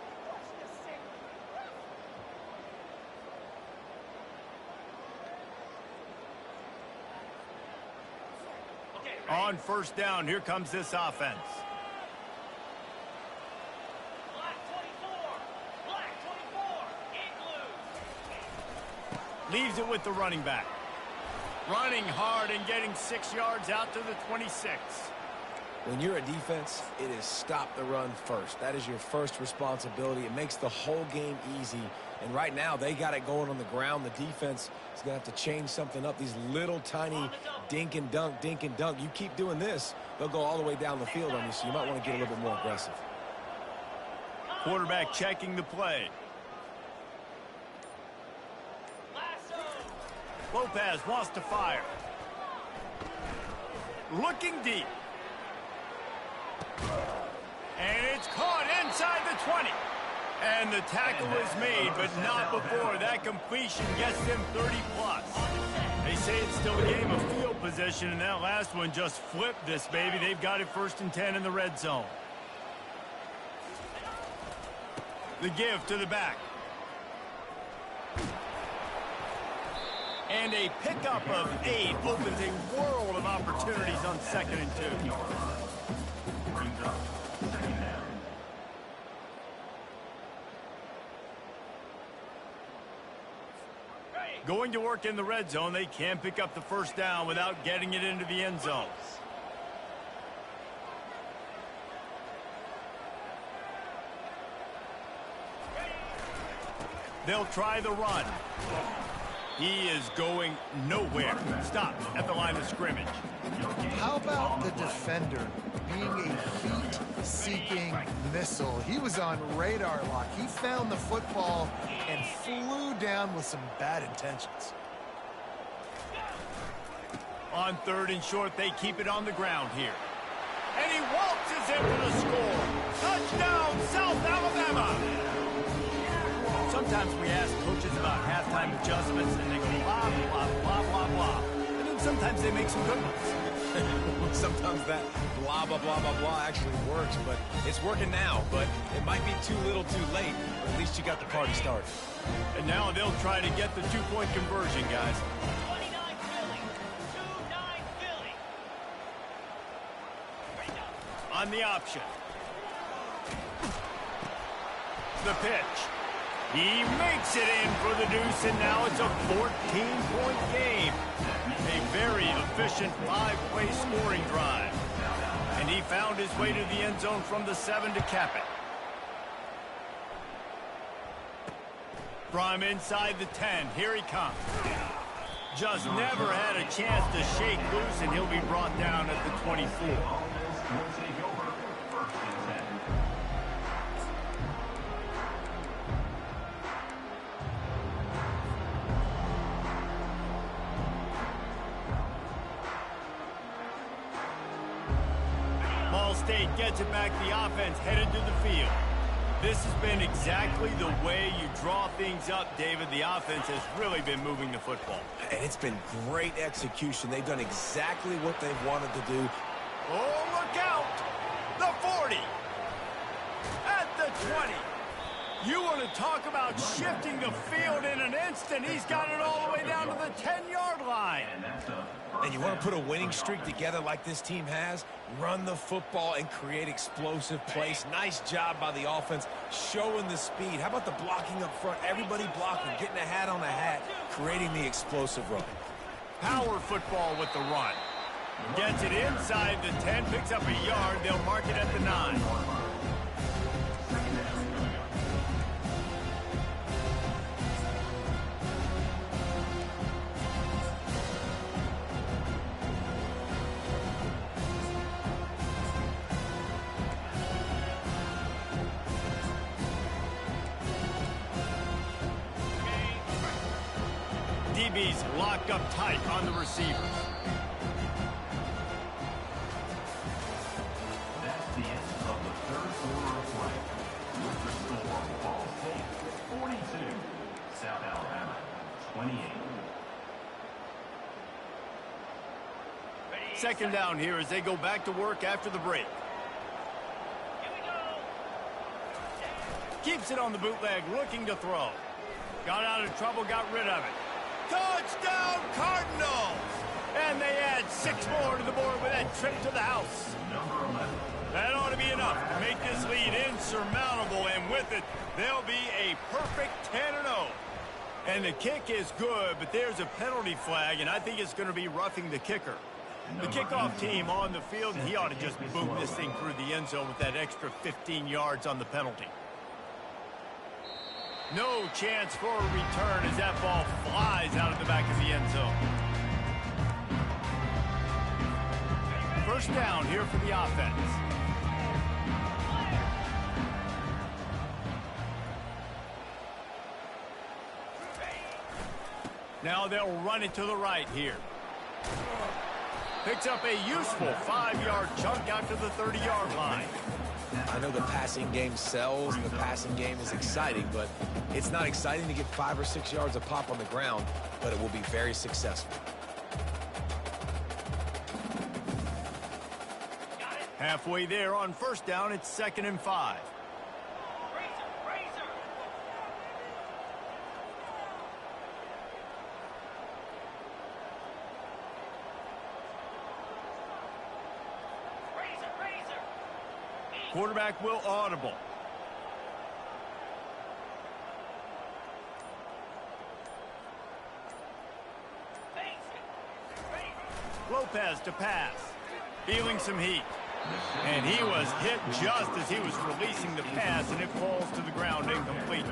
On first down, here comes this offense. Black 24. Black 24. In blue. Leaves it with the running back. Running hard and getting 6 yards out to the 26. When you're a defense, it is stop the run first. That is your first responsibility. It makes the whole game easy. And right now, they got it going on the ground. The defense is going to have to change something up. These little tiny dink and dunk, dink and dunk. You keep doing this, they'll go all the way down the field on you, so you might want to get a little bit more aggressive. Quarterback checking the play. Lopez wants to fire. Looking deep. And it's caught inside the 20. And the tackle is made, but not before. That completion gets them 30+. They say it's still a game of field position, and that last one just flipped this baby. They've got it 1st and 10 in the red zone. The give to the back. And a pickup of 8 opens a world of opportunities on 2nd and 2. Going to work in the red zone, they can pick up the first down without getting it into the end zone. They'll try the run. He is going nowhere. Stop at the line of scrimmage. How about the defender being a heat-seeking missile? He was on radar lock. He found the football and flew down with some bad intentions. On 3rd and short, they keep it on the ground here. And he waltzes in for the score. Touchdown, South Alabama! Sometimes we ask coaches about halftime adjustments, and they go blah, blah, blah, blah, blah. And then sometimes they make some good ones. Sometimes that blah, blah, blah, blah, blah actually works, but it's working now. But it might be too little too late, but at least you got the party started. And now they'll try to get the 2-point conversion, guys. 29 Philly. 2-9 Philly. On the option. The pitch. He makes it in for the deuce, and now it's a 14-point game. A very efficient 5-play scoring drive. And he found his way to the end zone from the 7 to cap it. From inside the 10, here he comes. Just never had a chance to shake loose, and he'll be brought down at the 24. Ball State gets it back. The offense headed to the field. This has been exactly the way you draw things up, David. The offense has really been moving the football. And it's been great execution. They've done exactly what they've wanted to do. Oh, look out! The 40! At the 20! You want to talk about shifting the field in an instant. He's got it all the way down to the 10-yard line. And you want to put a winning streak together like this team has, run the football and create explosive plays. Nice job by the offense showing the speed. How about the blocking up front? Everybody blocking, getting a hat on a hat, creating the explosive run. Power football with the run. Gets it inside the 10, picks up a yard. They'll mark it at the 9. DB's locked up tight on the receivers. That's the end of the third quarter of play. With the score, Ball State 42, South Alabama 28. Second down here as they go back to work after the break. Here we go. Keeps it on the bootleg, looking to throw. Got out of trouble, got rid of it. Touchdown, Cardinals! And they add 6 more to the board with that trip to the house. That ought to be enough to make this lead insurmountable, and with it, they'll be a perfect 10-0. And the kick is good, but there's a penalty flag, and I think it's going to be roughing the kicker. The kickoff team on the field, and he ought to just boom this thing through the end zone with that extra 15 yards on the penalty. No chance for a return as that ball flies out of the back of the end zone. First down here for the offense. Now they'll run it to the right here. Picks up a useful 5-yard chunk out to the 30-yard line. I know the passing game sells, the passing game is exciting, but it's not exciting to get 5 or 6 yards of pop on the ground, but it will be very successful. Halfway there on first down, it's 2nd and 5. Quarterback will audible. Lopez to pass. Feeling some heat. And he was hit just as he was releasing the pass, and it falls to the ground incomplete.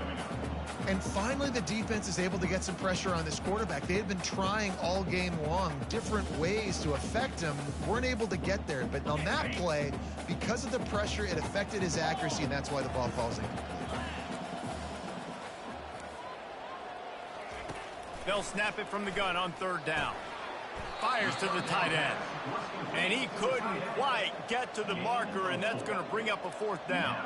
And finally, the defense is able to get some pressure on this quarterback. They had been trying all game long different ways to affect him. Weren't able to get there. But on that play, because of the pressure, it affected his accuracy, and that's why the ball falls in. They'll snap it from the gun on 3rd down. Fires to the tight end. And he couldn't quite get to the marker, and that's going to bring up a 4th down.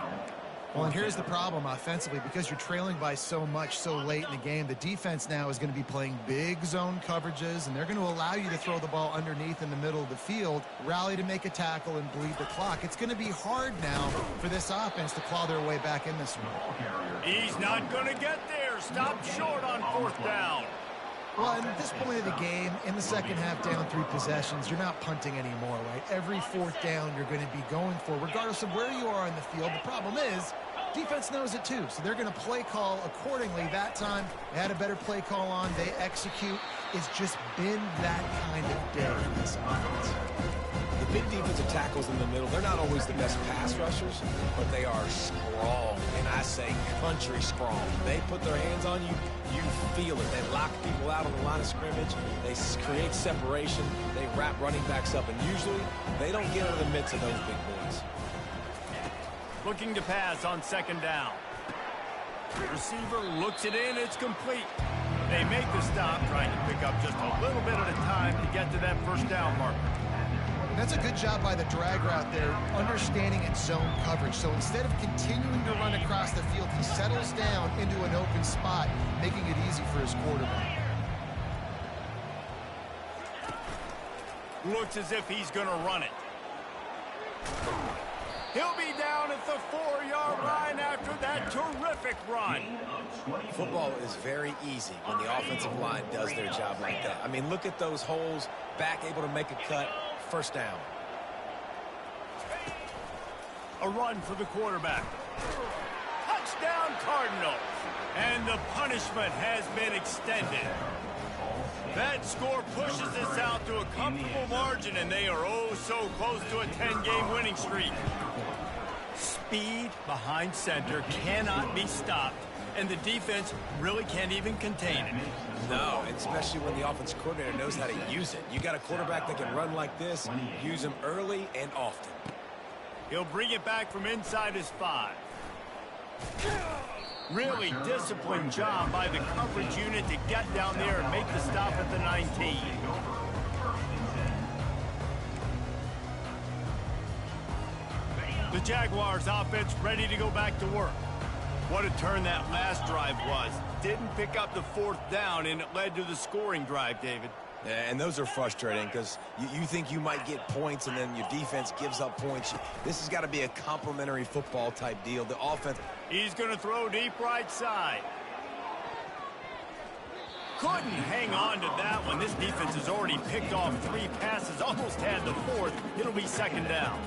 Well, and here's the problem offensively. Because you're trailing by so much so late in the game, the defense now is going to be playing big zone coverages, and they're going to allow you to throw the ball underneath in the middle of the field, rally to make a tackle, and bleed the clock. It's going to be hard now for this offense to claw their way back in this one. He's not going to get there. Stopped short on 4th down. Well, and at this point of the game, in the second half, down 3 possessions, you're not punting anymore, right? Every 4th down you're going to be going for, regardless of where you are in the field. The problem is, defense knows it too, so they're going to play call accordingly. That time, they had a better play call on. They execute. It's just been that kind of day in this offense. The big defensive tackles in the middle, they're not always the best pass rushers, but they are strong, and I say country strong. They put their hands on you, you feel it. They lock people out on the line of scrimmage. They create separation. They wrap running backs up, and usually they don't get into the midst of those big boys. Looking to pass on 2nd down. Receiver looks it in. It's complete. They make the stop, trying to pick up just a little bit at a time to get to that 1st down marker. And that's a good job by the drag route there, understanding its zone coverage. So instead of continuing to run across the field, he settles down into an open spot, making it easy for his quarterback. Looks as if he's going to run it. He'll be down at the 4-yard line after that terrific run. Football is very easy when the offensive line does their job like that. I mean, look at those holes, back able to make a cut, first down. A run for the quarterback. Touchdown Cardinals. And the punishment has been extended. That score pushes us out to a comfortable margin, and they are oh so close to a 10-game winning streak. Speed behind center cannot be stopped, and the defense really can't even contain it. No, especially when the offensive coordinator knows how to use it. You got a quarterback that can run like this, use him early and often. He'll bring it back from inside his 5. Really disciplined job by the coverage unit to get down there and make the stop at the 19. The Jaguars offense ready to go back to work. What a turn that last drive was. Didn't pick up the 4th down, and it led to the scoring drive, David. And those are frustrating because you think you might get points and then your defense gives up points. This has got to be a complimentary football type deal. The offense. He's going to throw deep right side. Couldn't hang on to that one. This defense has already picked off 3 passes, almost had the 4th. It'll be 2nd down.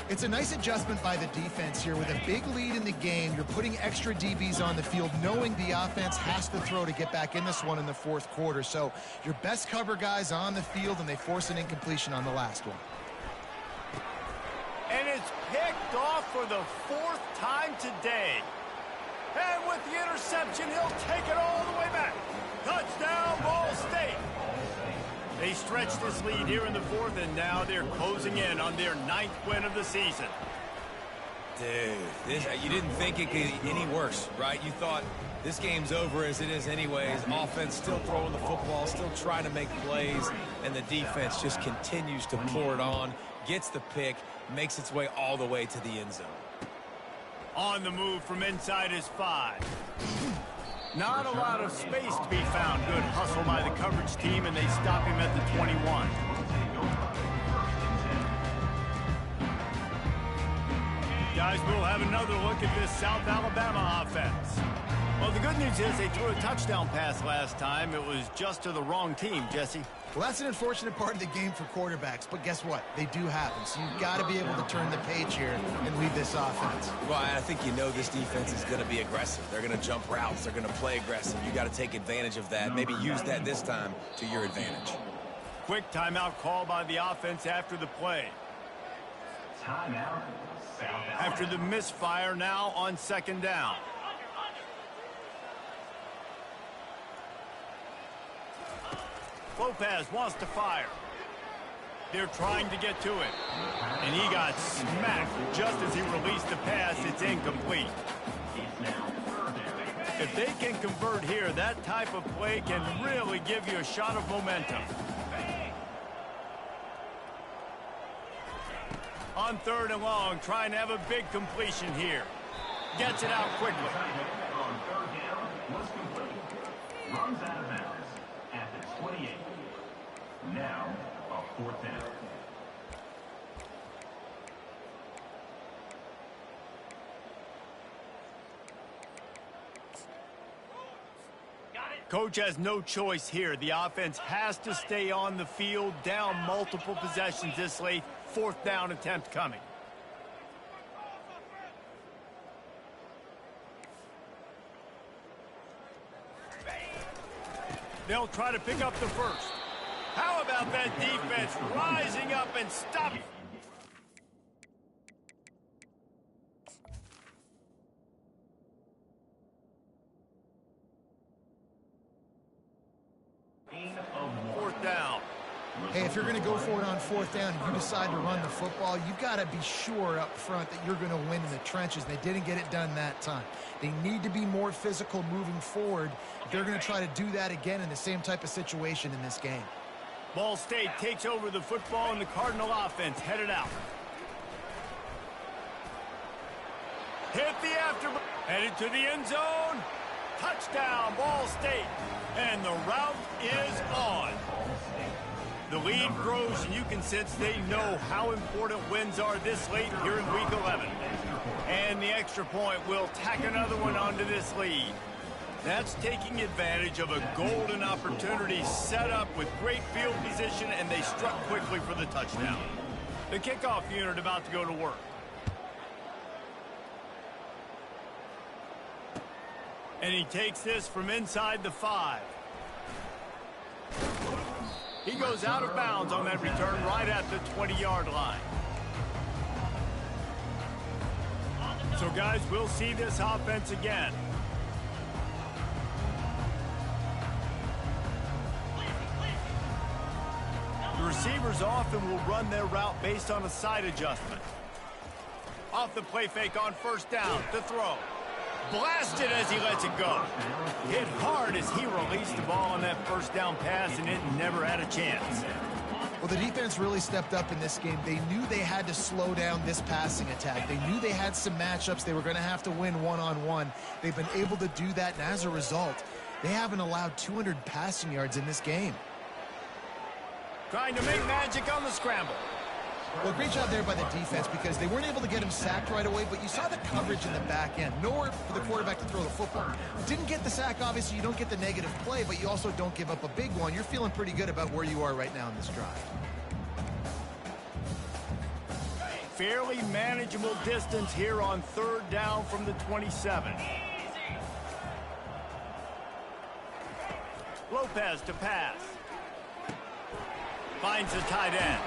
It's a nice adjustment by the defense here. With a big lead in the game, you're putting extra DBs on the field, knowing the offense has to throw to get back in this one in the 4th quarter. So your best cover guys on the field, and they force an incompletion on the last one. And it's picked off for the 4th time today. And with the interception, he'll take it all the way back. Touchdown, Ball State. They stretched this lead here in the 4th, and now they're closing in on their 9th win of the season. Dude, you didn't think it could get any worse, right? You thought this game's over as it is anyways. Offense still throwing the football, still trying to make plays, and the defense just continues to pour it on, gets the pick, makes its way all the way to the end zone. On the move from inside his 5. Not a lot of space to be found. Good hustle by the coverage team, and they stop him at the 21. Guys, we'll have another look at this South Alabama offense. Well, the good news is they threw a touchdown pass last time. It was just to the wrong team, Jesse. Well, that's an unfortunate part of the game for quarterbacks, but guess what? They do happen, so you've got to be able to turn the page here and lead this offense. Well, I think you know this defense is going to be aggressive. They're going to jump routes. They're going to play aggressive. You got to take advantage of that. Maybe use that this time to your advantage. Quick timeout call by the offense after the play. Timeout. After the misfire, now on 2nd down. Lopez wants to fire. They're trying to get to it. And he got smacked just as he released the pass. It's incomplete. If they can convert here, that type of play can really give you a shot of momentum. On 3rd and long, trying to have a big completion here. Gets it out quickly. On 3rd down was complete. Runs out of bounds at the 28. Now, a 4th down. Coach has no choice here. The offense has to stay on the field, down multiple possessions this late. 4th down attempt coming. They'll try to pick up the 1st. How about that defense rising up and stopping? Down. Hey, if you're going to go for it on 4th down and you decide to run the football, you've got to be sure up front that you're going to win in the trenches. They didn't get it done that time. They need to be more physical moving forward if they're going to try to do that again in the same type of situation in this game. Ball State takes over the football, and the Cardinal offense headed out. Hit the afterbird. Headed to the end zone. Touchdown, Ball State. And the route is on. The lead grows, and you can sense they know how important wins are this late here in Week 11. And the extra point will tack another one onto this lead. That's taking advantage of a golden opportunity set up with great field position, and they struck quickly for the touchdown. The kickoff unit about to go to work. And he takes this from inside the 5. He goes out of bounds on that return right at the 20-yard line. So, guys, we'll see this offense again. The receivers often will run their route based on a side adjustment. Off the play fake on first down to throw. Blasted as he lets it go. Hit hard as he released the ball on that first down pass, and it never had a chance. Well, the defense really stepped up in this game. They knew they had to slow down this passing attack. They knew they had some matchups they were going to have to win one-on-one. They've been able to do that, and as a result, they haven't allowed 200 passing yards in this game. Trying to make magic on the scramble. Well, great job there by the defense because they weren't able to get him sacked right away, but you saw the coverage in the back end. Nowhere for the quarterback to throw the football. Didn't get the sack, obviously. You don't get the negative play, but you also don't give up a big one. You're feeling pretty good about where you are right now in this drive. Fairly manageable distance here on third down from the 27. Lopez to pass. Finds the tight end.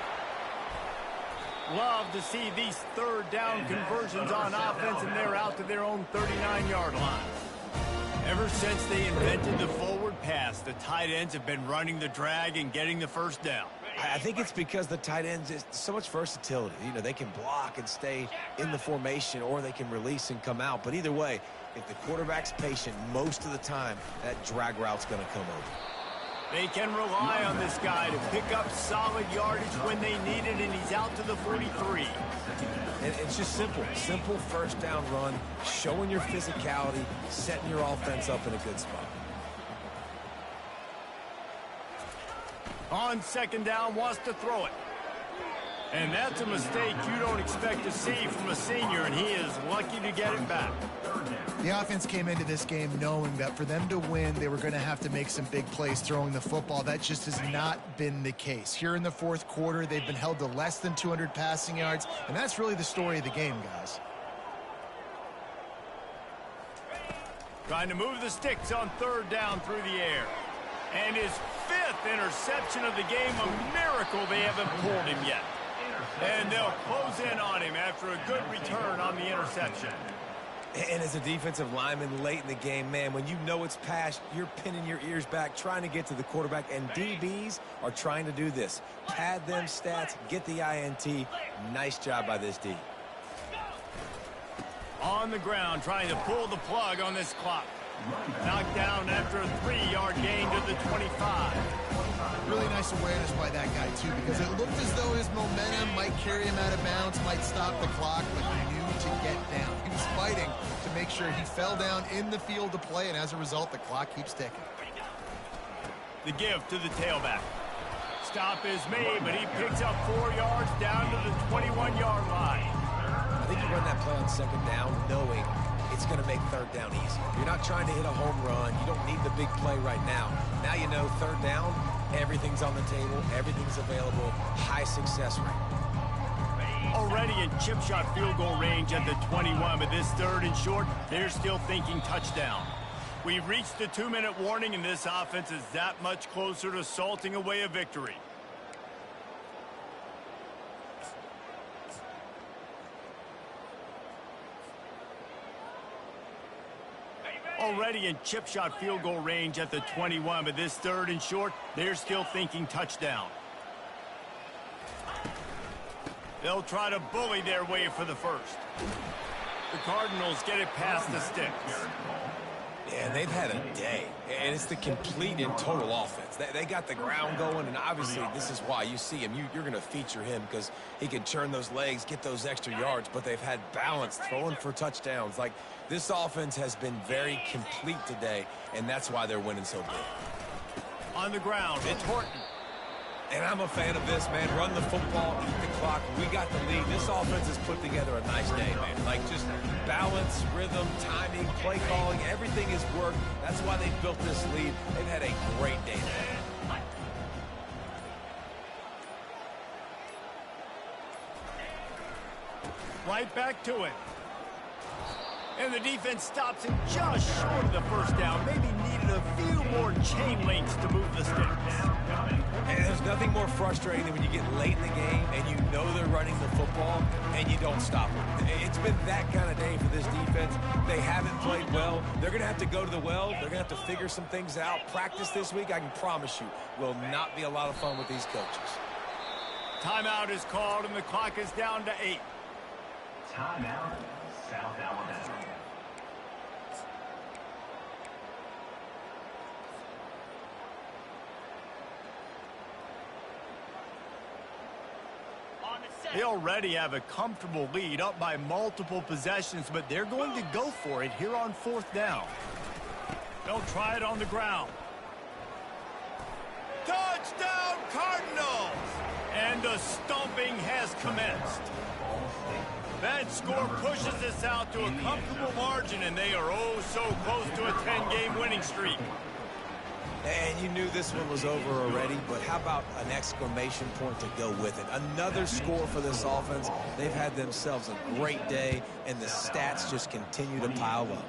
Love to see these third down conversions on offense, and they're out to their own 39-yard line. Ever since they invented the forward pass, the tight ends have been running the drag and getting the first down. I think it's because the tight ends is so much versatility. You know, they can block and stay in the formation, or they can release and come out. But either way, if the quarterback's patient, most of the time, that drag route's going to come over. They can rely on this guy to pick up solid yardage when they need it, and he's out to the 43. And it's just simple first down run, showing your physicality, setting your offense up in a good spot. On second down, wants to throw it. And that's a mistake you don't expect to see from a senior, and he is lucky to get it back. The offense came into this game knowing that for them to win, they were going to have to make some big plays throwing the football. That just has not been the case. Here in the fourth quarter, they've been held to less than 200 passing yards, and that's really the story of the game, guys. Trying to move the sticks on third down through the air. And his 5th interception of the game, a miracle they haven't pulled him yet. And they'll close in on him after a good return on the interception. And as a defensive lineman late in the game, man, when you know it's past, you're pinning your ears back, trying to get to the quarterback, and DBs are trying to do this. Pad them stats, get the INT. Nice job by this D. On the ground, trying to pull the plug on this clock. Knocked down after a 3-yard gain to the 25. Really nice awareness by that guy, too, because it looked as though his momentum might carry him out of bounds, might stop the clock, but he knew to get down. He was fighting to make sure he fell down in the field to play, and as a result, the clock keeps ticking. The give to the tailback. Stop is made, but he picks up 4 yards down to the 21-yard line. I think you run that play on second down knowing it's going to make third down easy. You're not trying to hit a home run. You don't need the big play right now. Now you know third down, everything's on the table, everything's available, high success rate. Already in chip shot field goal range at the 21, but this third and short, they're still thinking touchdown. We've reached the 2-minute warning, and this offense is that much closer to salting away a victory. Already in chip shot field goal range at the 21, but this third and short, they're still thinking touchdown. They'll try to bully their way for the first. The Cardinals get it past the sticks. Yeah, and they've had a day, and it's the complete and total offense. They got the ground going, and obviously this is why you see him. You're going to feature him because he can churn those legs, get those extra yards, but they've had balance, throwing for touchdowns. Like, this offense has been very complete today, and that's why they're winning so big. On the ground, it's Horton. And I'm a fan of this, man. Run the football, eat the clock. We got the lead. This offense has put together a nice day, man. Like, just balance, rhythm, timing, play calling, everything has worked. That's why they built this lead. They've had a great day today. Right back to it. And the defense stops him just short of the first down. Maybe needed a few more chain links to move the sticks. And there's nothing more frustrating than when you get late in the game and you know they're running the football and you don't stop them. It's been that kind of day for this defense. They haven't played well. They're going to have to go to the well. They're going to have to figure some things out. Practice this week, I can promise you, will not be a lot of fun with these coaches. Timeout is called and the clock is down to 8. Timeout, South Alabama. They already have a comfortable lead up by multiple possessions, but they're going to go for it here on 4th down. They'll try it on the ground. Touchdown, Cardinals! And the stomping has commenced. That score pushes us out to a comfortable margin, and they are oh so close to a 10-game winning streak. And you knew this one was over already, but how about an exclamation point to go with it? Another score for this offense. They've had themselves a great day, and the stats just continue to pile up.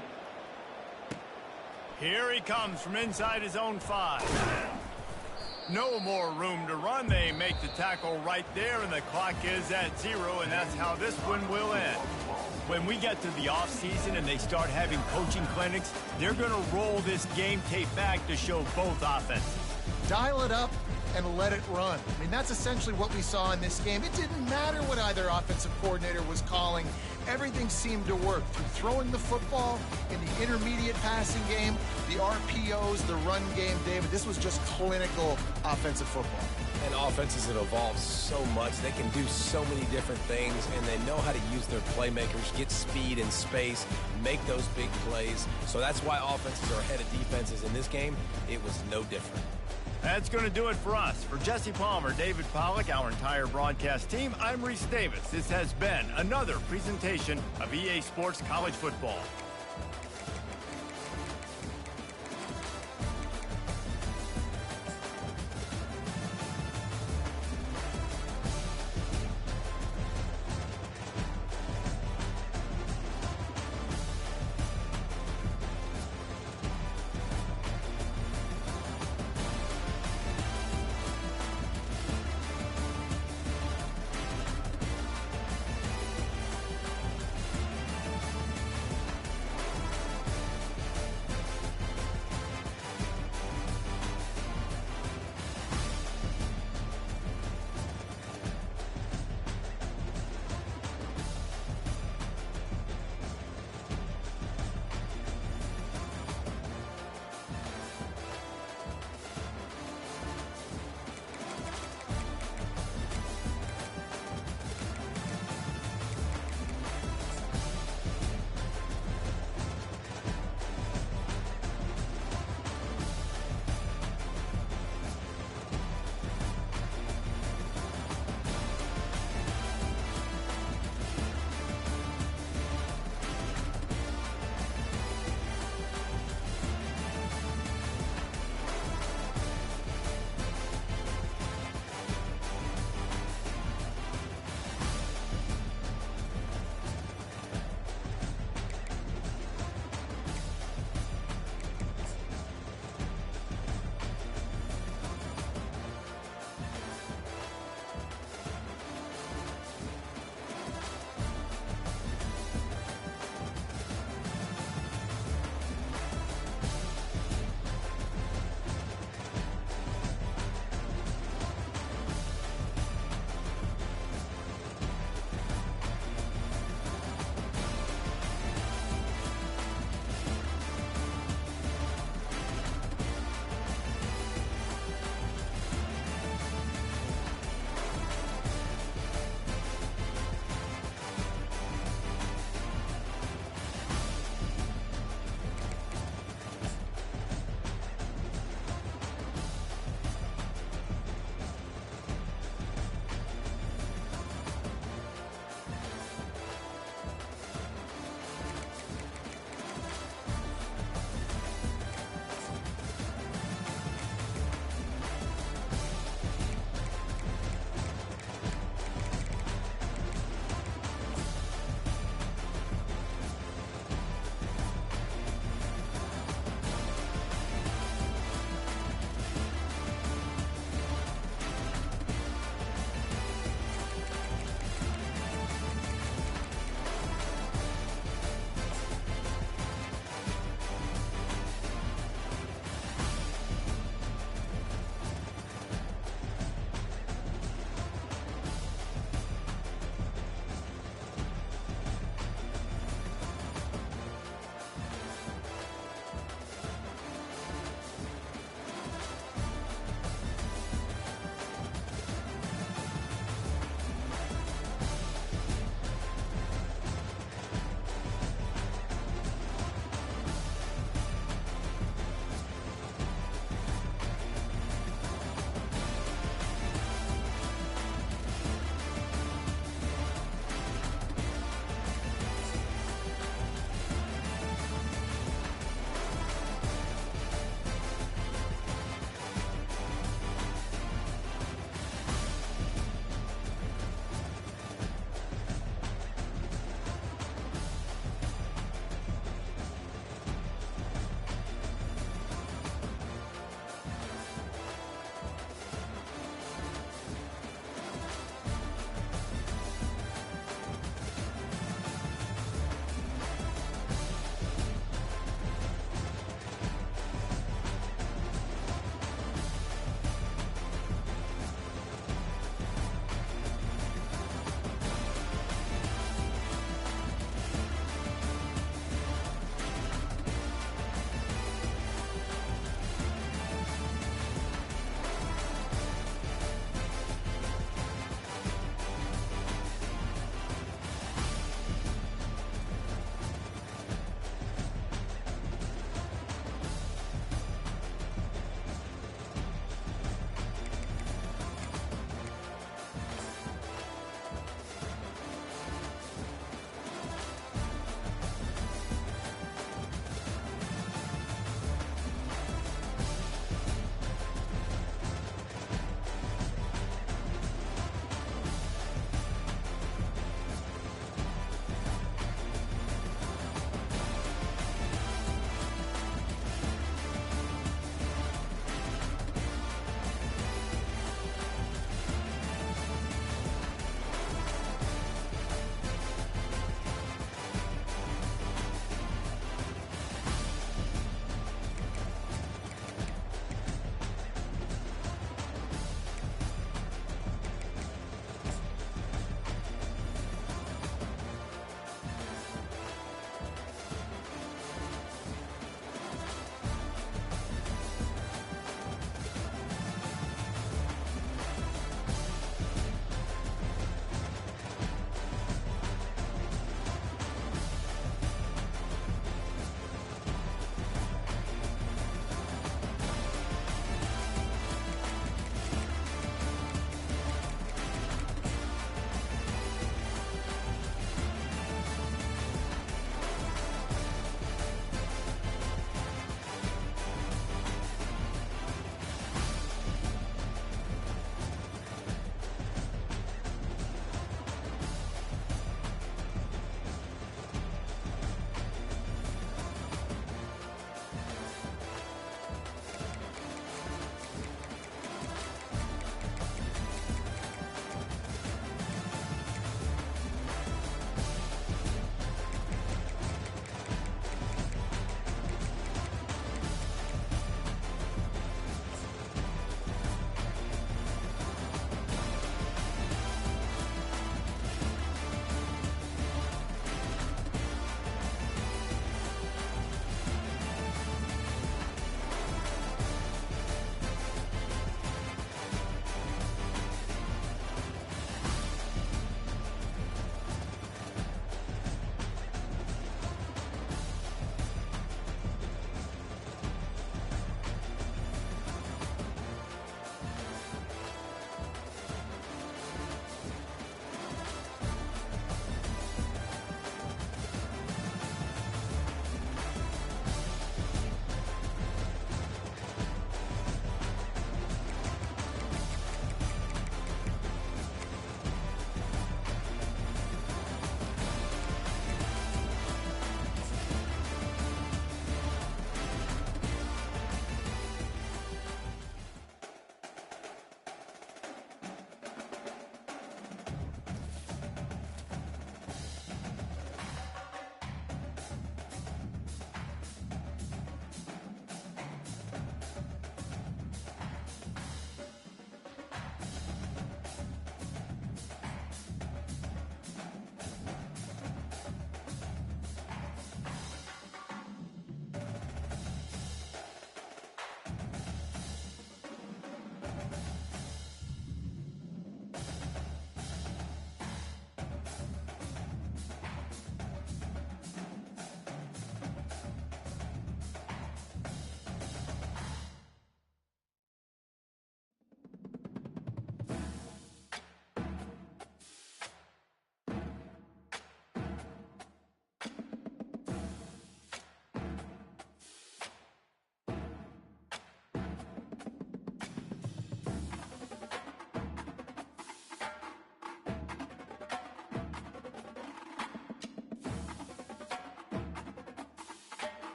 Here he comes from inside his own 5. No more room to run. They make the tackle right there, and the clock is at 0, and that's how this one will end. When we get to the offseason and they start having coaching clinics, they're going to roll this game tape back to show both offenses. Dial it up and let it run. I mean, that's essentially what we saw in this game. It didn't matter what either offensive coordinator was calling. Everything seemed to work through throwing the football in the intermediate passing game, the RPOs, the run game, David. This was just clinical offensive football. And offenses have evolved so much. They can do so many different things, and they know how to use their playmakers, get speed and space, make those big plays. So that's why offenses are ahead of defenses. In this game, it was no different. That's going to do it for us. For Jesse Palmer, David Pollack, our entire broadcast team, I'm Reese Davis. This has been another presentation of EA Sports College Football.